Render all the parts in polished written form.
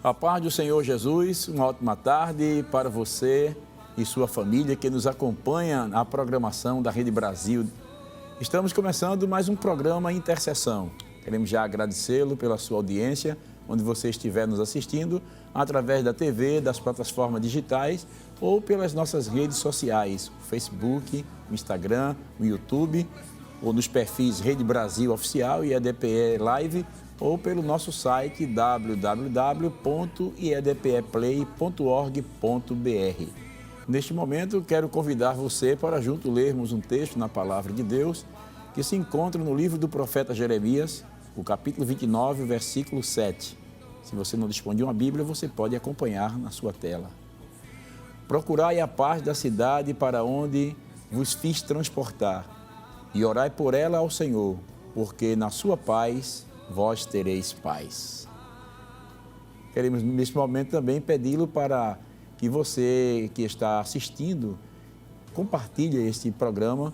A paz do Senhor Jesus, uma ótima tarde para você e sua família que nos acompanha na programação da Rede Brasil. Estamos começando mais um programa Intercessão. Queremos já agradecê-lo pela sua audiência, onde você estiver nos assistindo, através da TV, das plataformas digitais ou pelas nossas redes sociais, o Facebook, o Instagram, o YouTube, ou nos perfis Rede Brasil Oficial e EDPE Live, ou pelo nosso site www.iedpeplay.org.br. Neste momento, quero convidar você para junto lermos um texto na Palavra de Deus que se encontra no livro do profeta Jeremias, o capítulo 29, versículo 7. Se você não dispõe de uma Bíblia, você pode acompanhar na sua tela. Procurai a paz da cidade para onde vos fiz transportar, e orai por ela ao Senhor, porque na sua paz vós tereis paz. Queremos neste momento também pedi-lo para que você que está assistindo compartilhe este programa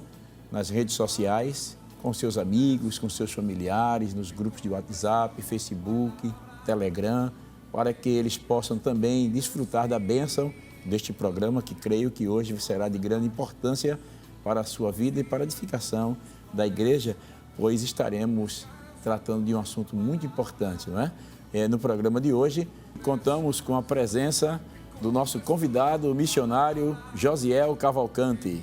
nas redes sociais, com seus amigos, com seus familiares, nos grupos de WhatsApp, Facebook, Telegram, para que eles possam também desfrutar da bênção deste programa, que creio que hoje será de grande importância para a sua vida e para a edificação da igreja, pois estaremos tratando de um assunto muito importante, não é? No programa de hoje, contamos com a presença do nosso convidado, o missionário Josiel Cavalcante.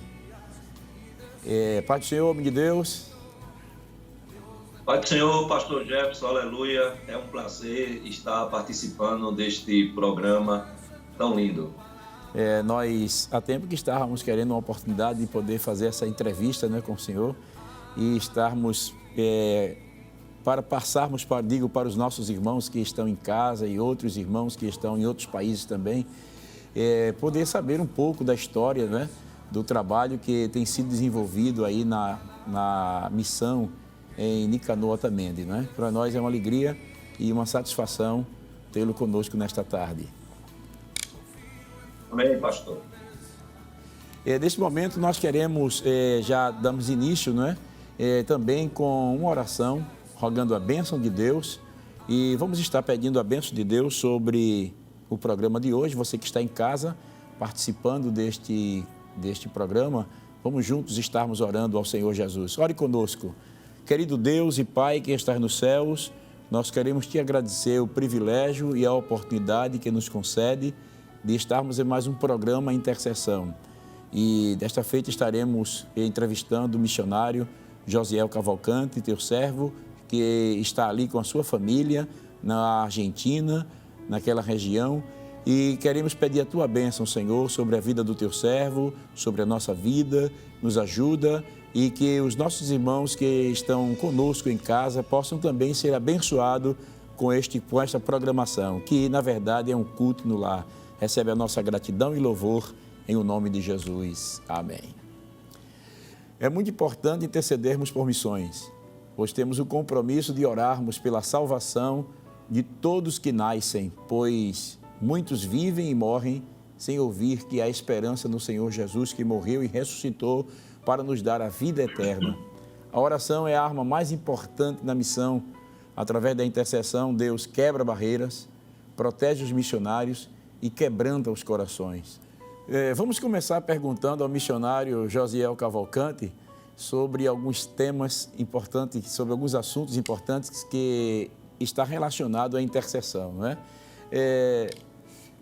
Pai do Senhor, homem de Deus. Pai do Senhor, pastor Jefferson, aleluia. É um prazer estar participando deste programa tão lindo. Nós, há tempo que estávamos querendo uma oportunidade de poder fazer essa entrevista, né, com o senhor e estarmos, para passarmos, para os nossos irmãos que estão em casa e outros irmãos que estão em outros países também, poder saber um pouco da história, né, do trabalho que tem sido desenvolvido aí na missão em Nicanor, Otamendi, né? Para nós é uma alegria e uma satisfação tê-lo conosco nesta tarde. Amém, pastor. Neste momento nós queremos, já damos início, né? Também com uma oração, rogando a bênção de Deus, e vamos estar pedindo a bênção de Deus sobre o programa de hoje. Você que está em casa participando deste programa, vamos juntos estarmos orando ao Senhor Jesus. Ore conosco. Querido Deus e Pai que estás nos céus, nós queremos te agradecer o privilégio e a oportunidade que nos concede de estarmos em mais um programa Intercessão. E desta feita estaremos entrevistando o missionário Josiel Cavalcante, teu servo, que está ali com a sua família na Argentina, naquela região. E queremos pedir a tua bênção, Senhor, sobre a vida do teu servo, sobre a nossa vida, nos ajuda e que os nossos irmãos que estão conosco em casa possam também ser abençoados com esta programação, que na verdade é um culto no lar. Recebe a nossa gratidão e louvor em o nome de Jesus. Amém. É muito importante intercedermos por missões, pois temos o compromisso de orarmos pela salvação de todos que nascem, pois muitos vivem e morrem sem ouvir que há esperança no Senhor Jesus, que morreu e ressuscitou para nos dar a vida eterna. A oração é a arma mais importante na missão. Através da intercessão, Deus quebra barreiras, protege os missionários e quebranta os corações. Vamos começar perguntando ao missionário Josiel Cavalcante sobre alguns temas importantes, sobre alguns assuntos importantes que está relacionado à intercessão, não é?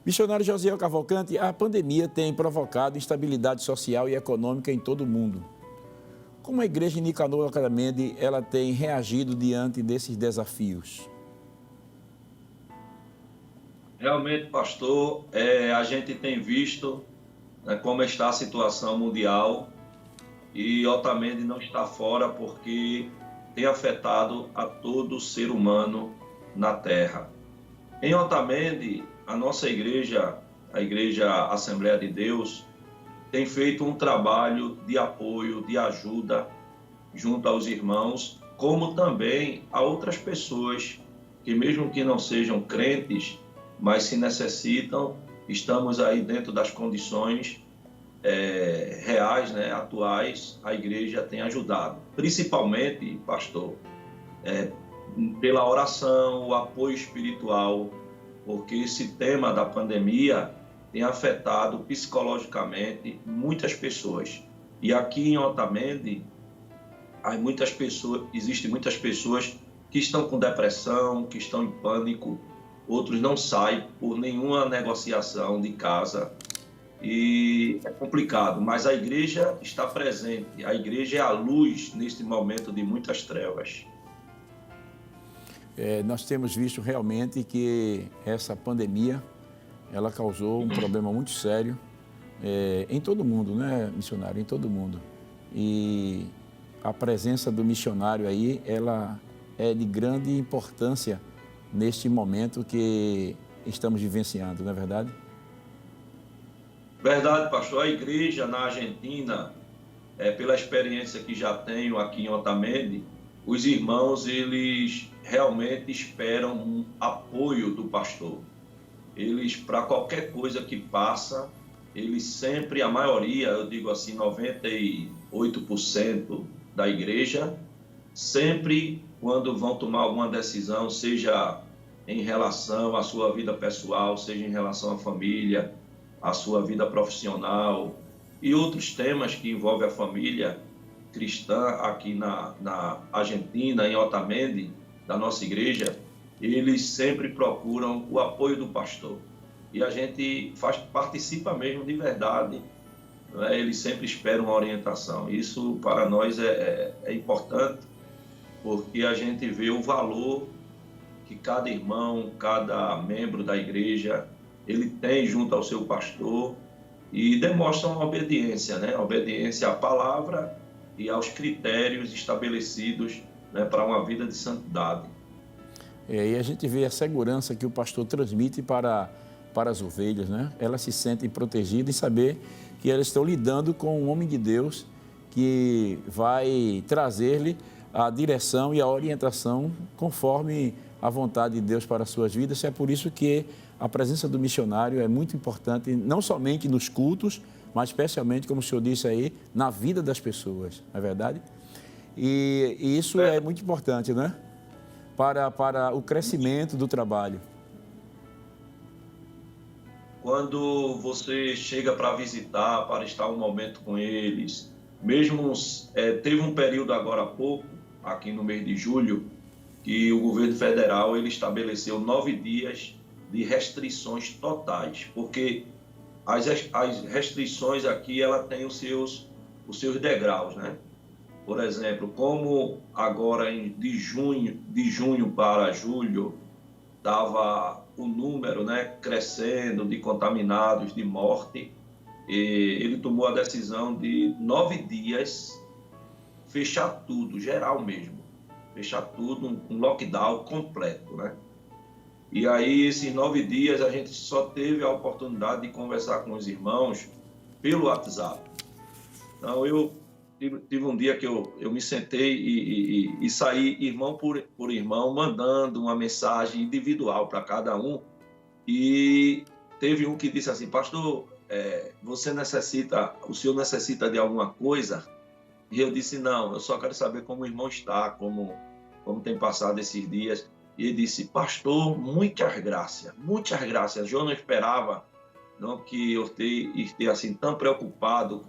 Missionário Josiel Cavalcante, a pandemia tem provocado instabilidade social e econômica em todo o mundo. Como a igreja de Nicanor, Otamendi, ela tem reagido diante desses desafios? Realmente, pastor, a gente tem visto, né, como está a situação mundial e Otamendi não está fora porque tem afetado a todo ser humano na Terra. Em Otamendi, a nossa igreja, a Igreja Assembleia de Deus, tem feito um trabalho de apoio, de ajuda junto aos irmãos, como também a outras pessoas que mesmo que não sejam crentes, mas se necessitam, estamos aí dentro das condições reais, né, atuais, a igreja tem ajudado. Principalmente, pastor, pela oração, o apoio espiritual, porque esse tema da pandemia tem afetado psicologicamente muitas pessoas. E aqui em Otamendi, existem muitas pessoas que estão com depressão, que estão em pânico, outros não saem por nenhuma negociação de casa, e é complicado, mas a igreja está presente, a igreja é a luz neste momento de muitas trevas. Nós temos visto realmente que essa pandemia, ela causou um problema muito sério em todo mundo, né, missionário? Em todo mundo. E a presença do missionário aí, ela é de grande importância neste momento que estamos vivenciando, não é verdade? Verdade, pastor. A igreja na Argentina, pela experiência que já tenho aqui em Otamendi, os irmãos, eles realmente esperam um apoio do pastor. Eles, para qualquer coisa que passa, eles sempre, a maioria, eu digo assim, 98% da igreja, sempre quando vão tomar alguma decisão, seja em relação à sua vida pessoal, seja em relação à família, à sua vida profissional e outros temas que envolvem a família cristã aqui na Argentina, em Otamendi, da nossa igreja, eles sempre procuram o apoio do pastor. E a gente participa mesmo de verdade, né? Eles sempre esperam uma orientação. Isso para nós é importante, porque a gente vê o valor que cada irmão, cada membro da igreja, ele tem junto ao seu pastor e demonstra uma obediência, né? Obediência à palavra e aos critérios estabelecidos, né, para uma vida de santidade. E a gente vê a segurança que o pastor transmite para as ovelhas, né? Elas se sentem protegidas e saber que elas estão lidando com um homem de Deus que vai trazer-lhe a direção e a orientação conforme a vontade de Deus para as suas vidas. É por isso que a presença do missionário é muito importante, não somente nos cultos, mas especialmente, como o senhor disse aí, na vida das pessoas, não é verdade? E isso é muito importante, né? Para o crescimento do trabalho. Quando você chega para visitar, para estar um momento com eles, mesmo teve um período agora há pouco, aqui no mês de julho, que o governo federal ele estabeleceu 9 dias de restrições totais, porque as restrições aqui ela tem os seus degraus, né? Por exemplo, como agora de junho para julho estava o número, né, crescendo de contaminados, de morte, e ele tomou a decisão de 9 dias fechar tudo, geral mesmo, fechar tudo, um lockdown completo, né? E aí, esses 9 dias, a gente só teve a oportunidade de conversar com os irmãos pelo WhatsApp. Então, eu tive um dia que eu me sentei e saí irmão por irmão, mandando uma mensagem individual para cada um. E teve um que disse assim: pastor, o senhor necessita de alguma coisa? E eu disse: não, eu só quero saber como o irmão está, como tem passado esses dias. E ele disse: pastor, muitas graças. Eu não esperava não, que eu esteja assim, tão preocupado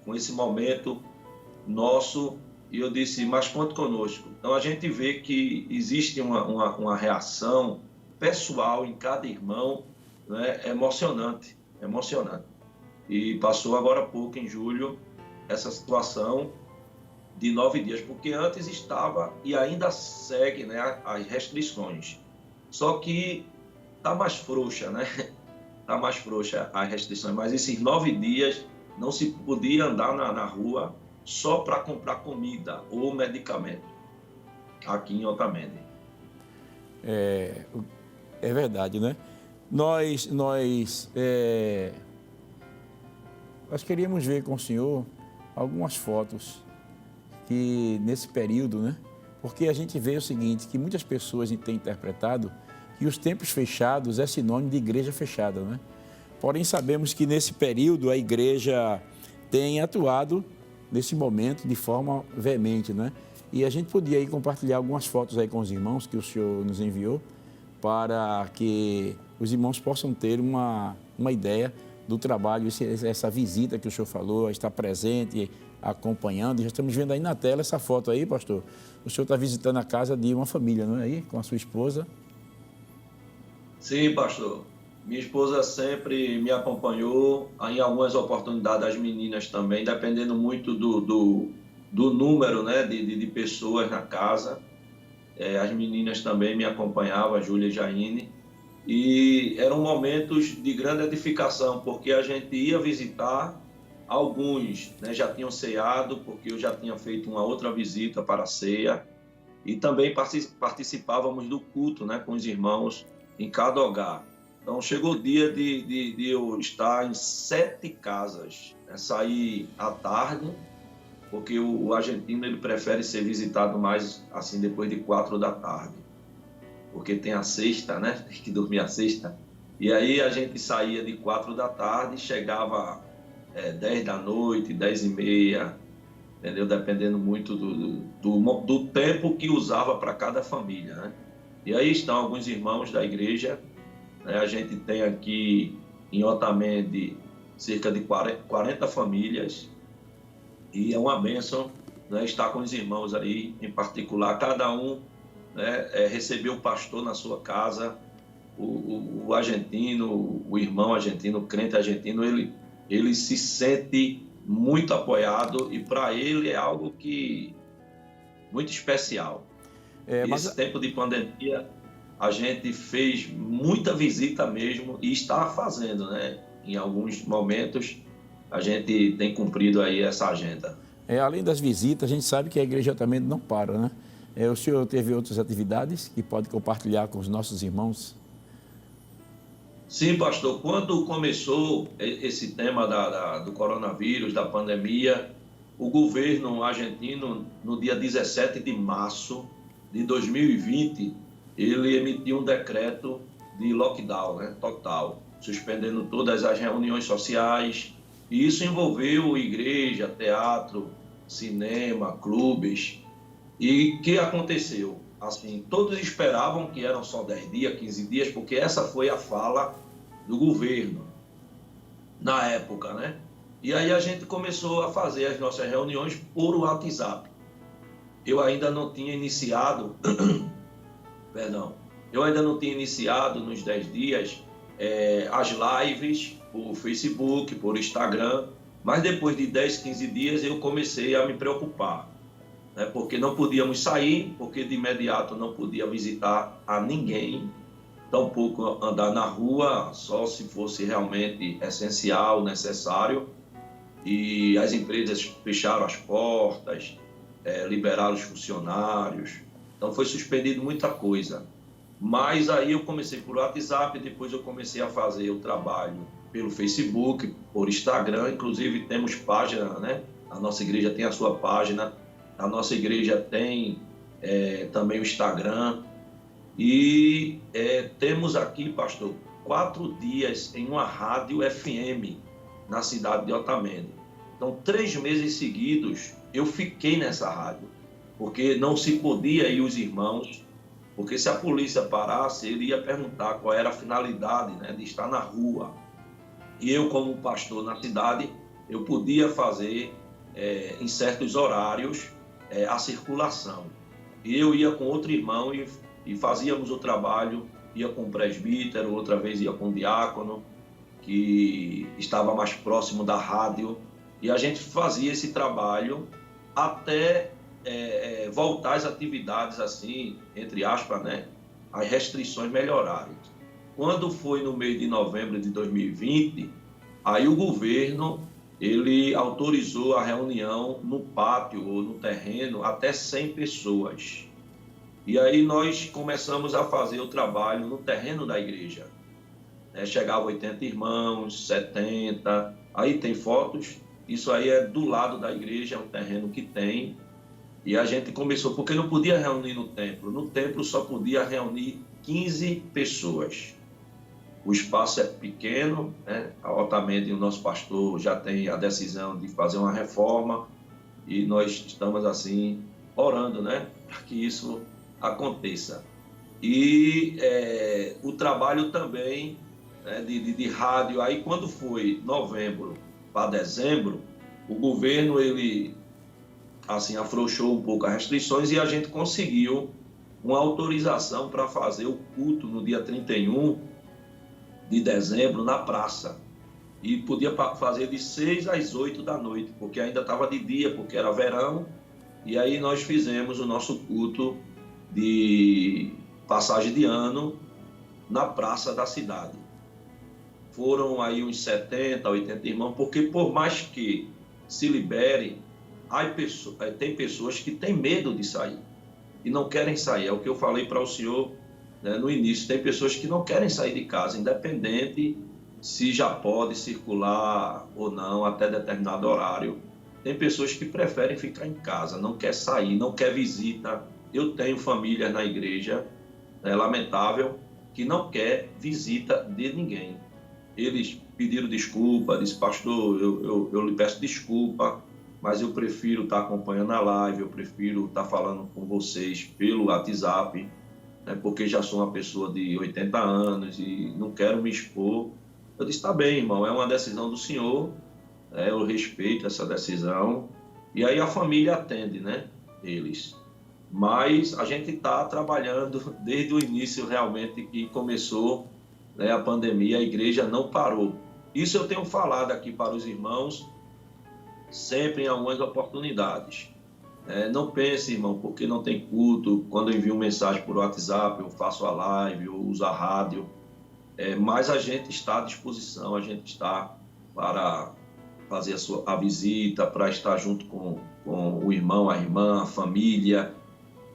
com esse momento nosso. E eu disse: mas conte conosco. Então a gente vê que existe uma reação pessoal em cada irmão, né, emocionante. E passou agora há pouco, em julho, essa situação de 9 dias, porque antes estava e ainda segue, né, as restrições. Só que está mais frouxa, né? Está mais frouxa as restrições, mas esses 9 dias não se podia andar na rua só para comprar comida ou medicamento, aqui em Otamendi. É verdade, né? Nós queríamos ver com o senhor algumas fotos que nesse período, né? Porque a gente vê o seguinte, que muitas pessoas têm interpretado que os templos fechados é sinônimo de igreja fechada, né? Porém, sabemos que nesse período a igreja tem atuado nesse momento de forma veemente, né? E a gente podia aí compartilhar algumas fotos aí com os irmãos que o senhor nos enviou para que os irmãos possam ter uma ideia do trabalho, essa visita que o senhor falou, estar presente, acompanhando. Já estamos vendo aí na tela essa foto aí, pastor. O senhor está visitando a casa de uma família, não é aí? Com a sua esposa? Sim, pastor. Minha esposa sempre me acompanhou, em algumas oportunidades as meninas também, dependendo muito do número, né, de pessoas na casa. As meninas também me acompanhavam, a Júlia e Jaine. E eram momentos de grande edificação, porque a gente ia visitar, alguns, né, já tinham ceado, porque eu já tinha feito uma outra visita para a ceia, e também participávamos do culto, né, com os irmãos em cada hogar. Então chegou o dia de eu estar em 7 casas, né, sair à tarde, porque o argentino ele prefere ser visitado mais assim depois de 4 da tarde, porque tem a sexta, né? Tem que dormir a sexta. E aí a gente saía de 4 da tarde, chegava 10 da noite, 10h30, entendeu? Dependendo muito do tempo que usava para cada família, né? E aí estão alguns irmãos da igreja, né? A gente tem aqui em Otamendi cerca de 40 famílias, e é uma bênção, né, estar com os irmãos aí, em particular, cada um, né, recebeu o pastor na sua casa, o argentino, o irmão argentino, o crente argentino, ele se sente muito apoiado, e para ele é algo que muito especial. Esse tempo de pandemia, a gente fez muita visita mesmo, e está fazendo, né? Em alguns momentos, a gente tem cumprido aí essa agenda. Além das visitas, a gente sabe que a igreja também não para, né? O senhor teve outras atividades que pode compartilhar com os nossos irmãos? Sim, pastor. Quando começou esse tema do coronavírus, da pandemia, o governo argentino, no dia 17 de março de 2020, ele emitiu um decreto de lockdown, né, total, suspendendo todas as reuniões sociais. E isso envolveu igreja, teatro, cinema, clubes. E o que aconteceu? Assim, todos esperavam que eram só 10 dias, 15 dias, porque essa foi a fala do governo na época, né? E aí a gente começou a fazer as nossas reuniões por WhatsApp. Eu ainda não tinha iniciado, nos 10 dias as lives por Facebook, por Instagram, mas depois de 10, 15 dias eu comecei a me preocupar, né? Porque não podíamos sair, porque de imediato não podia visitar a ninguém, tampouco andar na rua, só se fosse realmente essencial, necessário. E as empresas fecharam as portas, liberaram os funcionários, então foi suspendido muita coisa. Mas aí eu comecei por WhatsApp, depois eu comecei a fazer o trabalho pelo Facebook, por Instagram, inclusive temos página, né? A nossa igreja tem a sua página, a nossa igreja tem também o Instagram, e temos aqui, pastor, 4 dias em uma rádio FM na cidade de Otamendi. Então, 3 meses seguidos eu fiquei nessa rádio, porque não se podia ir os irmãos, porque se a polícia parasse, ele ia perguntar qual era a finalidade, né, de estar na rua. E eu, como pastor na cidade, eu podia fazer em certos horários a circulação. E eu ia com outro irmão e fazíamos o trabalho, ia com o presbítero, outra vez ia com o diácono, que estava mais próximo da rádio, e a gente fazia esse trabalho até voltar às atividades, assim, entre aspas, né, as restrições melhorarem. Quando foi no mês de novembro de 2020, aí o governo, ele autorizou a reunião no pátio ou no terreno até 100 pessoas. E aí nós começamos a fazer o trabalho no terreno da igreja. Chegava 80 irmãos, 70, aí tem fotos, isso aí é do lado da igreja, é um terreno que tem. E a gente começou, porque não podia reunir no templo só podia reunir 15 pessoas. O espaço é pequeno, né? Otamendi, o nosso pastor, já tem a decisão de fazer uma reforma, e nós estamos assim orando, né, para que isso aconteça. E o trabalho também, né, de rádio. Aí, quando foi novembro para dezembro, o governo, ele assim, afrouxou um pouco as restrições e a gente conseguiu uma autorização para fazer o culto no dia 31 de dezembro na praça. E podia fazer de 6 às 8 da noite, porque ainda estava de dia, porque era verão. E aí nós fizemos o nosso culto de passagem de ano na praça da cidade. Foram aí uns 70, 80 irmãos, porque por mais que se libere, tem pessoas que têm medo de sair e não querem sair. É o que eu falei para o senhor, né, no início. Tem pessoas que não querem sair de casa, independente se já pode circular ou não até determinado horário. Tem pessoas que preferem ficar em casa, não quer sair, não quer visita. Eu tenho famílias na igreja, é lamentável, que não quer visita de ninguém. Eles pediram desculpa, disse, pastor, eu lhe peço desculpa, mas eu prefiro estar acompanhando a live, eu prefiro estar falando com vocês pelo WhatsApp, né, porque já sou uma pessoa de 80 anos e não quero me expor. Eu disse, tá bem, irmão, é uma decisão do senhor, eu respeito essa decisão. E aí a família atende, né, eles. Mas a gente está trabalhando desde o início, realmente, que começou, né, a pandemia, a igreja não parou. Isso eu tenho falado aqui para os irmãos, sempre em algumas oportunidades. Não pense, irmão, porque não tem culto, quando eu envio mensagem por WhatsApp, eu faço a live, eu uso a rádio, mas a gente está à disposição, a gente está para fazer a visita, para estar junto com o irmão, a irmã, a família,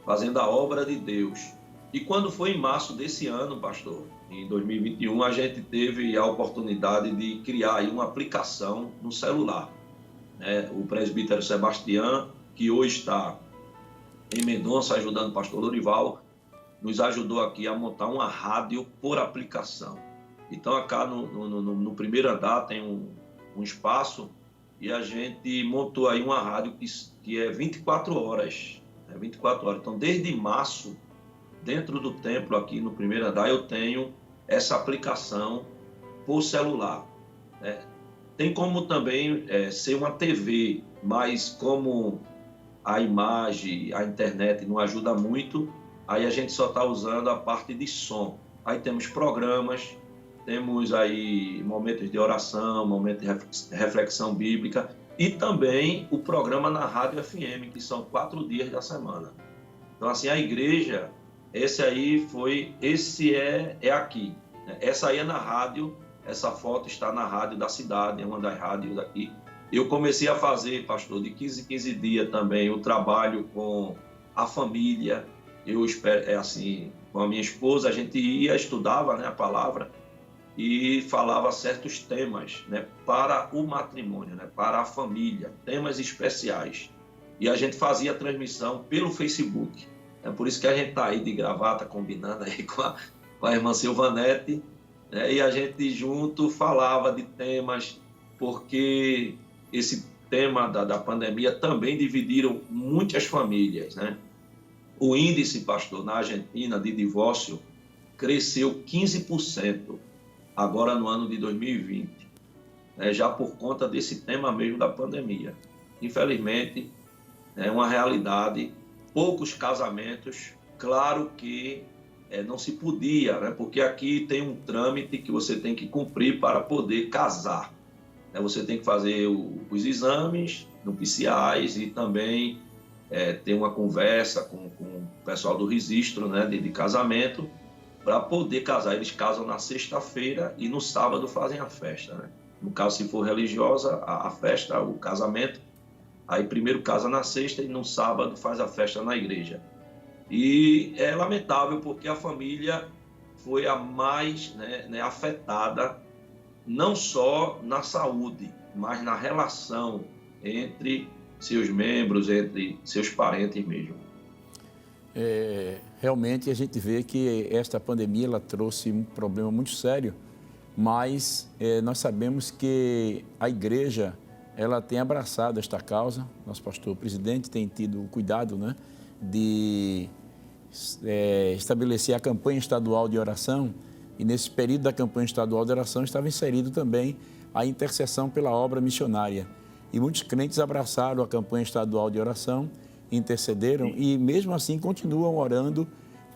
fazendo a obra de Deus. E quando foi em março desse ano, pastor, em 2021, a gente teve a oportunidade de criar aí uma aplicação no celular. O presbítero Sebastião, que hoje está em Mendonça ajudando o pastor Lorival, nos ajudou aqui a montar uma rádio por aplicação. Então, acá no primeiro andar tem um espaço e a gente montou aí uma rádio que é 24 horas. 24 horas. Então, desde março, dentro do templo aqui no primeiro andar, eu tenho essa aplicação por celular. Tem como também ser uma TV, mas como a imagem, a internet não ajuda muito, aí a gente só está usando a parte de som. Aí temos programas, temos aí momentos de oração, momentos de reflexão bíblica e também o programa na Rádio FM, que são 4 dias da semana. Então, assim, a igreja, esse é aqui. Essa aí é na rádio, essa foto está na rádio da cidade, é uma das rádios aqui. Eu comecei a fazer, pastor, de 15 em 15 dias também, o trabalho com a família. Eu espero, assim, com a minha esposa, a gente estudava, né, a palavra e falava certos temas, né, para o matrimônio, né, para a família, temas especiais. E a gente fazia a transmissão pelo Facebook. É por isso que a gente está aí de gravata, combinando aí com a irmã Silvanete, né, e a gente junto falava de temas, porque esse tema da pandemia também dividiram muitas famílias, né? O índice, pastor, na Argentina de divórcio cresceu 15% agora no ano de 2020, né? Já por conta desse tema mesmo da pandemia. Infelizmente, é uma realidade, poucos casamentos, claro que não se podia, né? Porque aqui tem um trâmite que você tem que cumprir para poder casar. Você tem que fazer os exames nupciais e também ter uma conversa com o pessoal do registro, né, de casamento, para poder casar. Eles casam na sexta-feira e no sábado fazem a festa, né? No caso, se for religiosa, a festa, o casamento, aí primeiro casa na sexta e no sábado faz a festa na igreja. E é lamentável porque a família foi a mais, né, afetada, não só na saúde, mas na relação entre seus membros, entre seus parentes mesmo. Realmente a gente vê que esta pandemia ela trouxe um problema muito sério, mas nós sabemos que a igreja ela tem abraçado esta causa. Nosso pastor presidente tem tido o cuidado, né, de estabelecer a campanha estadual de oração, e nesse período da campanha estadual de oração estava inserido também a intercessão pela obra missionária. E muitos crentes abraçaram a campanha estadual de oração, intercederam e mesmo assim continuam orando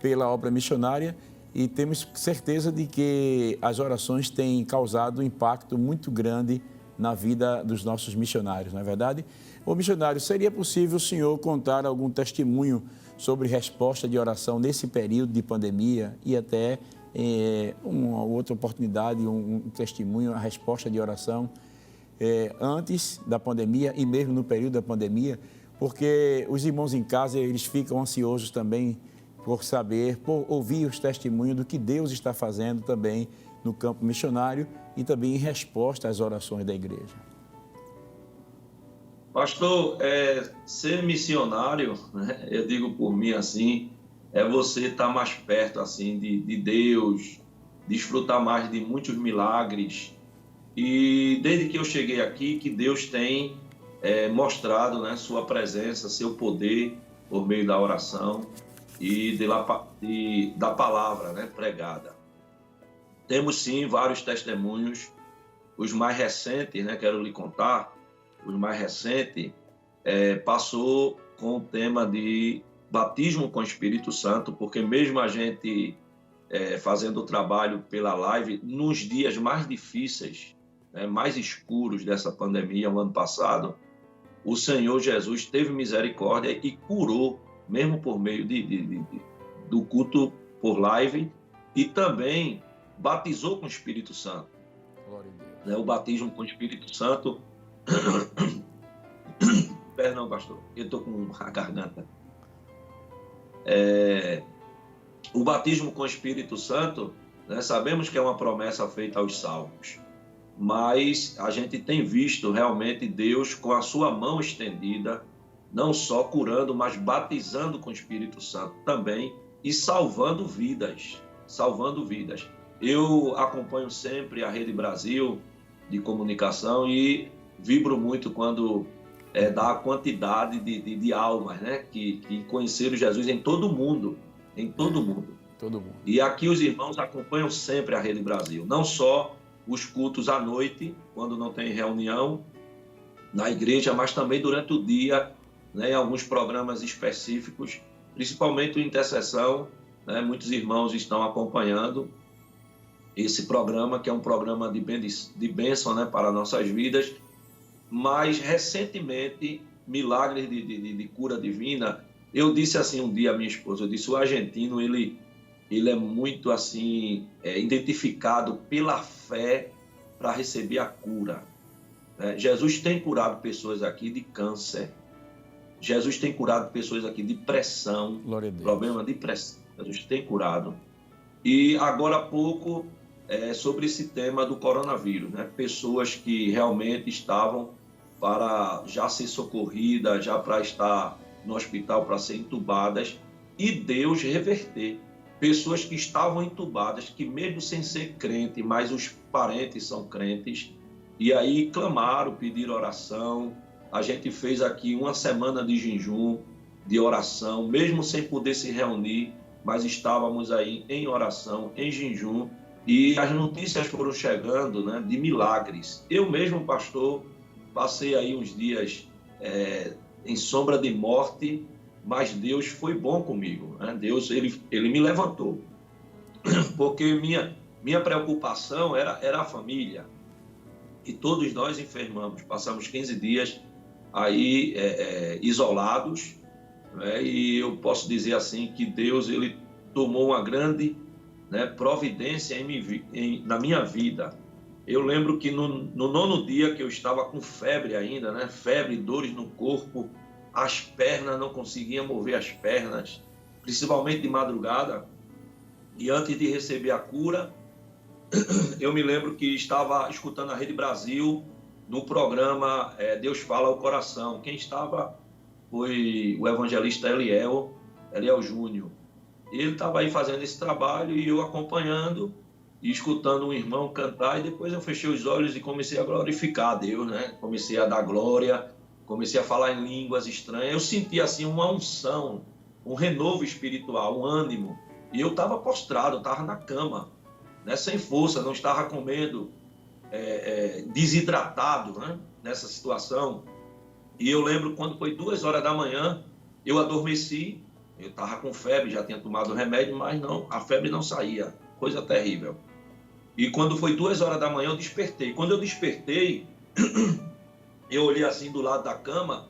pela obra missionária, e temos certeza de que as orações têm causado um impacto muito grande na vida dos nossos missionários, não é verdade? Ô missionário, seria possível o senhor contar algum testemunho sobre resposta de oração nesse período de pandemia e até uma outra oportunidade, um testemunho, a resposta de oração antes da pandemia e mesmo no período da pandemia, porque os irmãos em casa, eles ficam ansiosos também por saber, por ouvir os testemunhos do que Deus está fazendo também no campo missionário e também em resposta às orações da igreja. Pastor, ser missionário, né, eu digo por mim assim, é você estar mais perto assim de Deus, desfrutar mais de muitos milagres. E desde que eu cheguei aqui, que Deus tem mostrado, né, sua presença, seu poder por meio da oração e da palavra, né, pregada. Temos sim vários testemunhos, os mais recentes, né, quero lhe contar, os mais recentes, passou com o tema de batismo com o Espírito Santo, porque mesmo a gente fazendo o trabalho pela live, nos dias mais difíceis, né, mais escuros dessa pandemia, o ano passado, o Senhor Jesus teve misericórdia e curou, mesmo por meio do culto por live, e também batizou com o Espírito Santo. Glória a Deus. Né, o batismo com o Espírito Santo... Perdão, pastor, eu estou com a garganta. O batismo com o Espírito Santo, né, sabemos que é uma promessa feita aos salvos, mas a gente tem visto realmente Deus com a sua mão estendida, não só curando, mas batizando com o Espírito Santo também e salvando vidas, salvando vidas. Eu acompanho sempre a Rede Brasil de comunicação e vibro muito quando dá a quantidade de almas, né, que conheceram Jesus em todo o mundo, em todo o mundo. Todo mundo. E aqui os irmãos acompanham sempre a Rede Brasil, não só os cultos à noite, quando não tem reunião na igreja, mas também durante o dia, né, em alguns programas específicos, principalmente o Intercessão, né, muitos irmãos estão acompanhando esse programa, que é um programa de bênção, né, para nossas vidas. Mas, recentemente, milagres de cura divina, eu disse assim um dia à minha esposa, eu disse, o argentino, ele é muito assim, identificado pela fé para receber a cura. Jesus tem curado pessoas aqui de câncer, Jesus tem curado pessoas aqui de pressão, problema de pressão, Jesus tem curado. E agora há pouco, sobre esse tema do coronavírus, né? Pessoas que realmente estavam para já ser socorridas, já para estar no hospital, para ser entubadas, e Deus reverter. Pessoas que estavam entubadas, que mesmo sem ser crente, mas os parentes são crentes, e aí clamaram, pediram oração. A gente fez aqui uma semana de jejum, de oração, mesmo sem poder se reunir, mas estávamos aí em oração, em jejum, e as notícias foram chegando, né, de milagres. Eu mesmo, pastor, passei aí uns dias em sombra de morte, mas Deus foi bom comigo, né? Deus, ele me levantou, porque minha preocupação era a família, e todos nós enfermamos, passamos 15 dias aí isolados, né? E eu posso dizer assim que Deus, ele tomou uma grande, né, providência na minha vida. Eu lembro que no 9º dia que eu estava com febre ainda, né? Febre, dores no corpo, as pernas, não conseguia mover as pernas, principalmente de madrugada. E antes de receber a cura, eu me lembro que estava escutando a Rede Brasil no programa Deus Fala ao Coração. Quem estava foi o evangelista Eliel Júnior. Ele estava aí fazendo esse trabalho e eu acompanhando e escutando um irmão cantar, e depois eu fechei os olhos e comecei a glorificar a Deus, né? Comecei a dar glória, comecei a falar em línguas estranhas. Eu senti assim uma unção um renovo espiritual, um ânimo. E eu estava prostrado, eu estava na cama, né, sem força, não estava comendo, desidratado, né, nessa situação. E eu lembro quando foi 2 horas da manhã, eu adormeci, eu estava com febre, já tinha tomado remédio, mas não, a febre não saía, coisa terrível. E quando foi 2 horas da manhã, eu despertei. Quando eu despertei, eu olhei assim do lado da cama,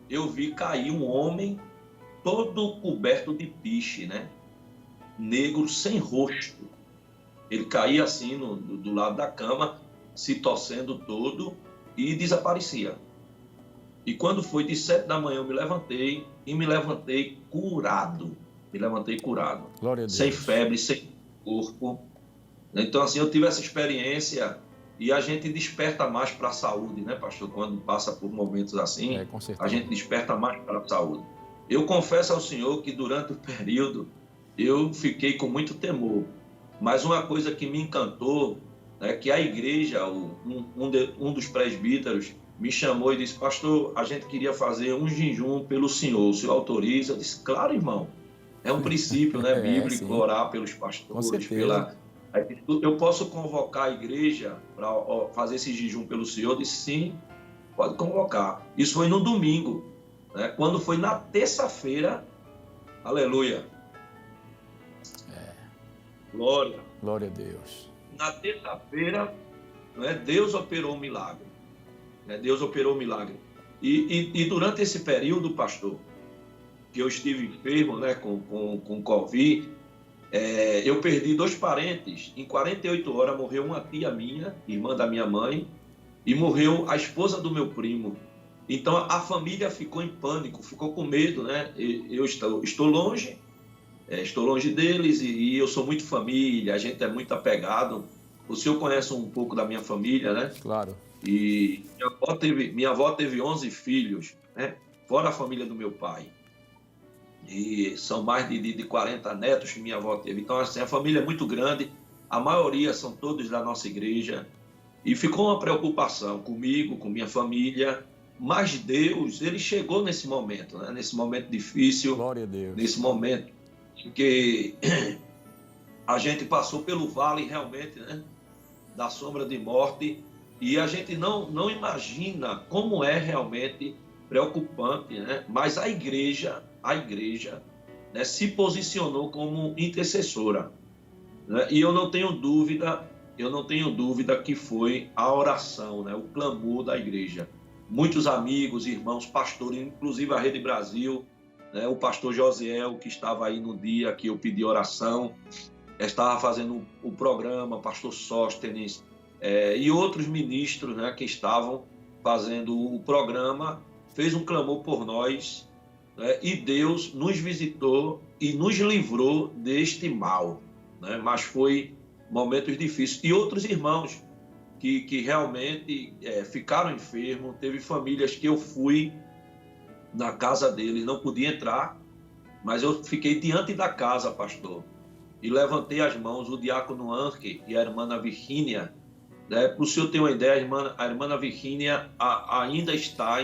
eu vi cair um homem todo coberto de piche, né? Negro, sem rosto. Ele caía assim do lado da cama, se torcendo todo e desaparecia. E quando foi de 7 da manhã, eu me levantei e me levantei curado. Me levantei curado. Glória a Deus. Sem febre, sem corpo. Então, assim, eu tive essa experiência e a gente desperta mais para a saúde, né, pastor? Quando passa por momentos assim, Com certeza. a gente desperta mais para a saúde. Eu confesso ao Senhor que durante o período eu fiquei com muito temor. Mas uma coisa que me encantou é que a igreja, um dos presbíteros, me chamou e disse: pastor, a gente queria fazer um jejum pelo senhor, o senhor autoriza? Eu disse: claro, irmão. É um princípio, né, bíblico, sim. Orar pelos Com pastores, certeza. Eu posso convocar a igreja para fazer esse jejum pelo senhor? Eu disse: sim, pode convocar. Isso foi no domingo, né? Quando foi na terça-feira, aleluia. Glória. Glória a Deus. Na terça-feira, né, Deus operou um milagre. Deus operou um milagre. E durante esse período, pastor, que eu estive enfermo, né, com Covid, eu perdi 2 parentes. Em 48 horas morreu uma tia minha, irmã da minha mãe, e morreu a esposa do meu primo. Então a família ficou em pânico, ficou com medo, né? Eu estou longe, estou longe deles e eu sou muito família, a gente é muito apegado. O senhor conhece um pouco da minha família, né? Claro. E minha avó teve 11 filhos, né? Fora a família do meu pai. E são mais de 40 netos que minha avó teve. Então, assim, a família é muito grande, a maioria são todos da nossa igreja. E ficou uma preocupação comigo, com minha família, mas Deus, ele chegou nesse momento, né? Nesse momento difícil, Glória a Deus. nesse momento que a gente passou pelo vale realmente, né, da sombra de morte, e a gente não imagina como é realmente preocupante, né? Mas a igreja, né, se posicionou como intercessora, né? E eu não tenho dúvida que foi a oração, né, o clamor da igreja. Muitos amigos, irmãos, pastores, inclusive a Rede Brasil, né, o pastor Josiel, que estava aí no dia que eu pedi oração, estava fazendo o programa, pastor Sóstenes, e outros ministros, né, que estavam fazendo o programa, fez um clamor por nós, né, e Deus nos visitou e nos livrou deste mal, né? Mas foi momentos difíceis. E outros irmãos que realmente ficaram enfermos, teve famílias que eu fui na casa deles, não podia entrar, mas eu fiquei diante da casa, pastor, e levantei as mãos, o diácono Anke e a irmã Virgínia, né? Para o senhor ter uma ideia, a irmã Virgínia ainda está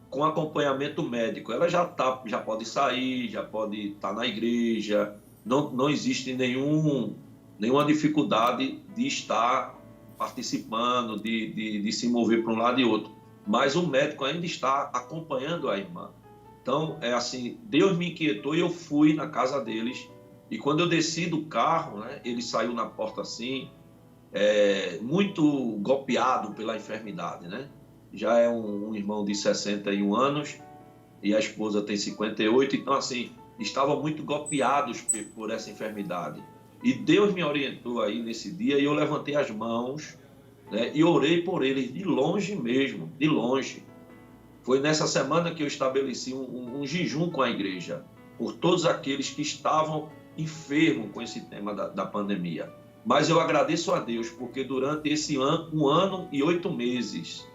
com acompanhamento médico. Ela já pode sair, já pode estar na igreja, não existe nenhuma dificuldade de estar participando, de se mover para um lado e outro. Mas o médico ainda está acompanhando a irmã. Então, Deus me inquietou e eu fui na casa deles. E quando eu desci do carro, né, ele saiu na porta assim, muito golpeado pela enfermidade, né? Já é um irmão de 61 anos e a esposa tem 58, então, estavam muito golpeados por essa enfermidade. E Deus me orientou aí nesse dia e eu levantei as mãos, né, e orei por eles de longe mesmo, de longe. Foi nessa semana que eu estabeleci um jejum com a igreja, por todos aqueles que estavam enfermos com esse tema da pandemia. Mas eu agradeço a Deus, porque durante esse ano, 1 ano e 8 meses,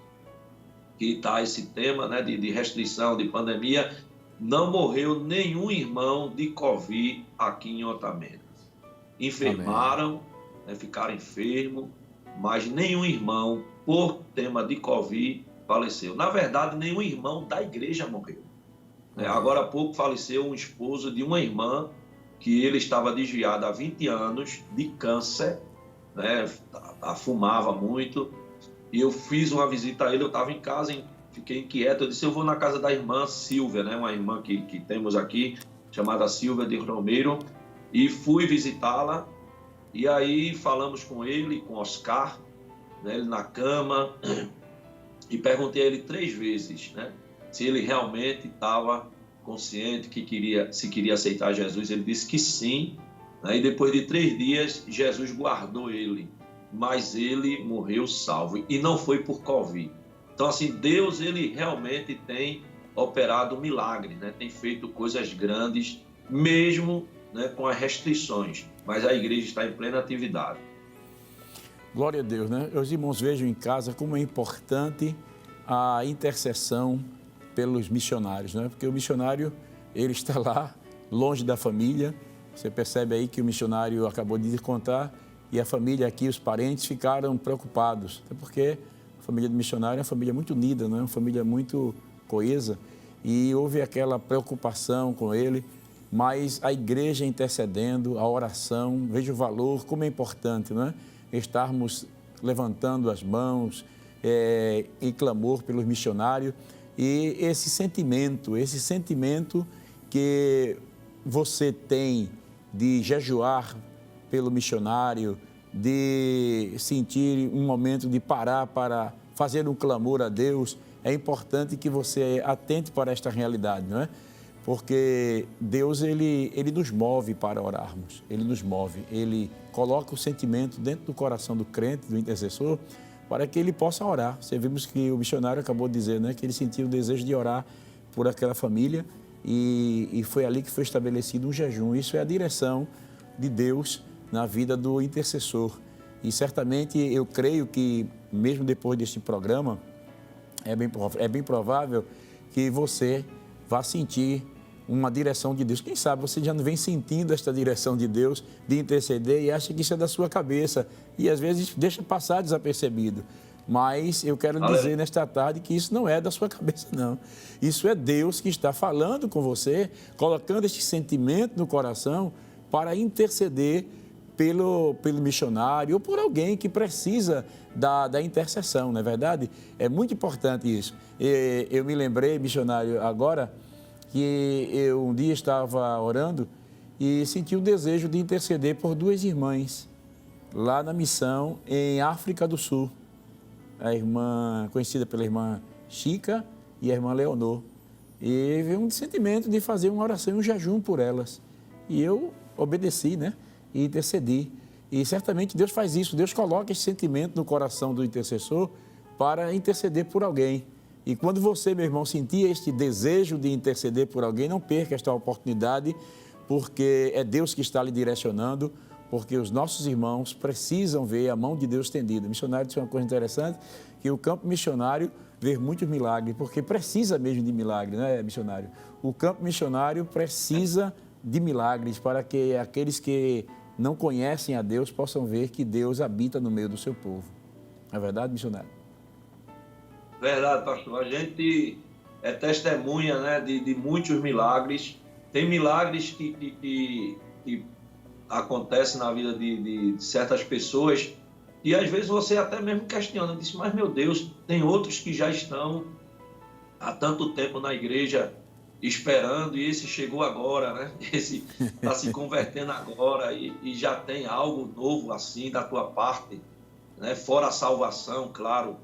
que está esse tema, né, de restrição, de pandemia, não morreu nenhum irmão de Covid aqui em Otamendi. Enfermaram, né, ficaram enfermos, mas nenhum irmão, por tema de Covid, faleceu. Na verdade, nenhum irmão da igreja morreu. né? Agora há pouco faleceu um esposo de uma irmã que ele estava desviado há 20 anos de câncer, né? Fumava muito. E eu fiz uma visita a ele, eu estava em casa, fiquei inquieto. Eu disse, eu vou na casa da irmã Silvia, né? Uma irmã que temos aqui, chamada Silvia de Romero, e fui visitá-la. E aí falamos com ele, com Oscar, né? Ele na cama, e perguntei a ele 3 vezes, né? Se ele realmente estava consciente se queria aceitar Jesus. Ele disse que sim, né? E depois de 3 dias, Jesus guardou ele, mas ele morreu salvo, e não foi por Covid. Então, assim, Deus, ele realmente tem operado milagre, né? Tem feito coisas grandes, mesmo, né, com as restrições, mas a igreja está em plena atividade. Glória a Deus, né? Os irmãos vejam em casa como é importante a intercessão pelos missionários, né? Porque o missionário, ele está lá, longe da família. Você percebe aí que o missionário acabou de contar, e a família aqui, os parentes, ficaram preocupados, até porque a família do missionário é uma família muito unida, né? Uma família muito coesa, e houve aquela preocupação com ele, mas a igreja intercedendo, a oração, veja o valor, como é importante, não é? Estarmos levantando as mãos em clamor pelos missionários, e esse sentimento que você tem de jejuar pelo missionário, de sentir um momento de parar para fazer um clamor a Deus, é importante que você atente para esta realidade, não é? Porque Deus, ele nos move para orarmos, ele nos move, ele coloca o sentimento dentro do coração do crente, do intercessor, para que ele possa orar. Você vimos que o missionário acabou de dizer, né, que ele sentiu o desejo de orar por aquela família, e foi ali que foi estabelecido um jejum. Isso é a direção de Deus na vida do intercessor. E certamente eu creio que, mesmo depois deste programa, é bem provável que você vá sentir uma direção de Deus. Quem sabe você já não vem sentindo esta direção de Deus, de interceder, e acha que isso é da sua cabeça, e às vezes deixa passar desapercebido. Mas eu quero dizer nesta tarde que isso não é da sua cabeça, não. Isso é Deus que está falando com você, colocando este sentimento no coração para interceder pelo missionário ou por alguém que precisa da intercessão, não é verdade? É muito importante isso. Eu me lembrei, missionário, agora, que eu um dia estava orando e senti o desejo de interceder por 2 irmãs lá na missão em África do Sul. A irmã, conhecida pela irmã Chica, e a irmã Leonor. E veio um sentimento de fazer uma oração e um jejum por elas. E eu obedeci, né? E intercedi. E certamente Deus faz isso, Deus coloca esse sentimento no coração do intercessor para interceder por alguém. E quando você, meu irmão, sentir este desejo de interceder por alguém, não perca esta oportunidade, porque é Deus que está lhe direcionando, porque os nossos irmãos precisam ver a mão de Deus estendida. Missionário disse uma coisa interessante, que o campo missionário vê muitos milagres, porque precisa mesmo de milagres, né, missionário? O campo missionário precisa de milagres para que aqueles que não conhecem a Deus possam ver que Deus habita no meio do seu povo. Não é verdade, missionário? Verdade, pastor. A gente é testemunha, né, de muitos milagres. Tem milagres que acontecem na vida de certas pessoas, e às vezes você até mesmo questiona, diz, mas meu Deus, tem outros que já estão há tanto tempo na igreja esperando, e esse chegou agora, né? Esse está se convertendo agora, e já tem algo novo assim da tua parte, né? Fora a salvação, claro,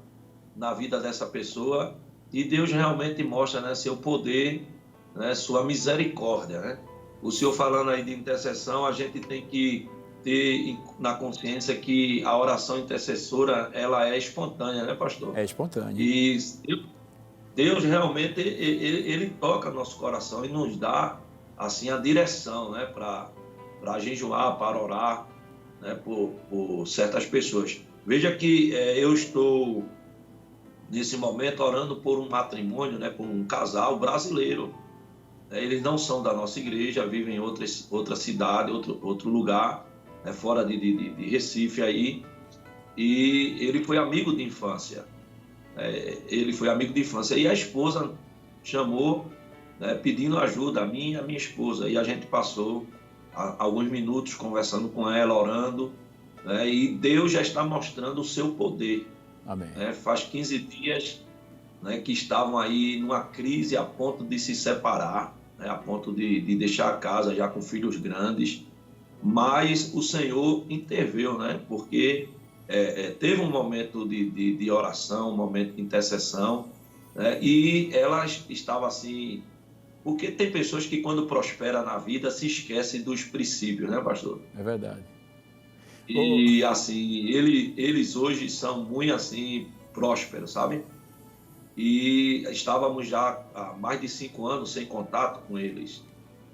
na vida dessa pessoa, e Deus realmente mostra, né, seu poder, né, sua misericórdia, né? O senhor falando aí de intercessão, a gente tem que ter na consciência que a oração intercessora, ela é espontânea, né, pastor? É espontânea. E Deus realmente, ele toca nosso coração e nos dá, assim, a direção, né, para jejuar, para orar, né, por certas pessoas. Veja que eu estou, nesse momento, orando por um matrimônio, né, por um casal brasileiro. Eles não são da nossa igreja, vivem em outra cidade, outro lugar, né, fora de Recife aí, e ele foi amigo de infância. E a esposa chamou né, pedindo ajuda a mim e a minha esposa. E a gente passou alguns minutos conversando com ela, orando, né, e Deus já está mostrando o seu poder. Amém. Né? Faz 15 dias, né, que estavam aí numa crise a ponto de se separar, né, a ponto de deixar a casa já com filhos grandes, mas o Senhor interveio, né, porque teve um momento de oração, um momento de intercessão, né, e ela estava assim, porque tem pessoas que quando prospera na vida se esquecem dos princípios, né, pastor? É verdade. E assim, eles hoje são muito assim prósperos, sabe? E estávamos já há mais de 5 anos sem contato com eles.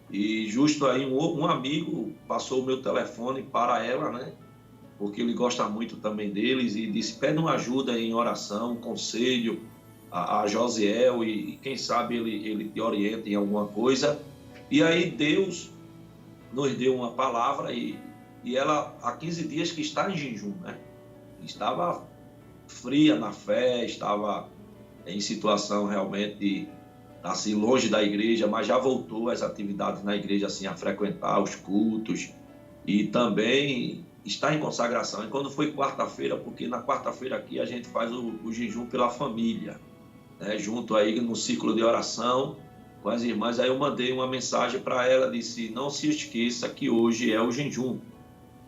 E justo aí um amigo passou o meu telefone para ela, né? Porque ele gosta muito também deles e disse, pede uma ajuda em oração, um conselho a Josiel e quem sabe ele te orienta em alguma coisa. E aí Deus nos deu uma palavra e ela há 15 dias que está em jejum, né? Estava fria na fé, estava em situação realmente assim longe da igreja, mas já voltou às atividades na igreja, assim, a frequentar os cultos e também está em consagração. E quando foi quarta-feira, porque na quarta-feira aqui a gente faz o jejum pela família, né? Junto aí no ciclo de oração com as irmãs, aí eu mandei uma mensagem para ela, disse, não se esqueça que hoje é o jejum,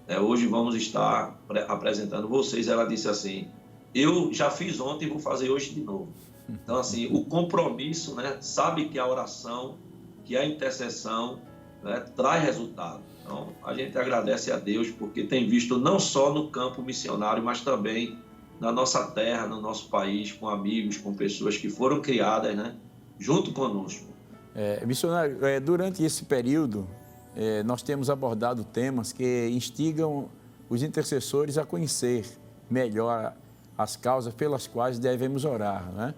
né? Hoje vamos estar apresentando vocês. Ela disse assim, eu já fiz ontem e vou fazer hoje de novo. Então, assim, o compromisso, né, sabe que a oração, que a intercessão, né, traz resultado. Então, a gente agradece a Deus porque tem visto não só no campo missionário, mas também na nossa terra, no nosso país, com amigos, com pessoas que foram criadas, né, junto conosco. Missionário, durante esse período, nós temos abordado temas que instigam os intercessores a conhecer melhor as causas pelas quais devemos orar, né?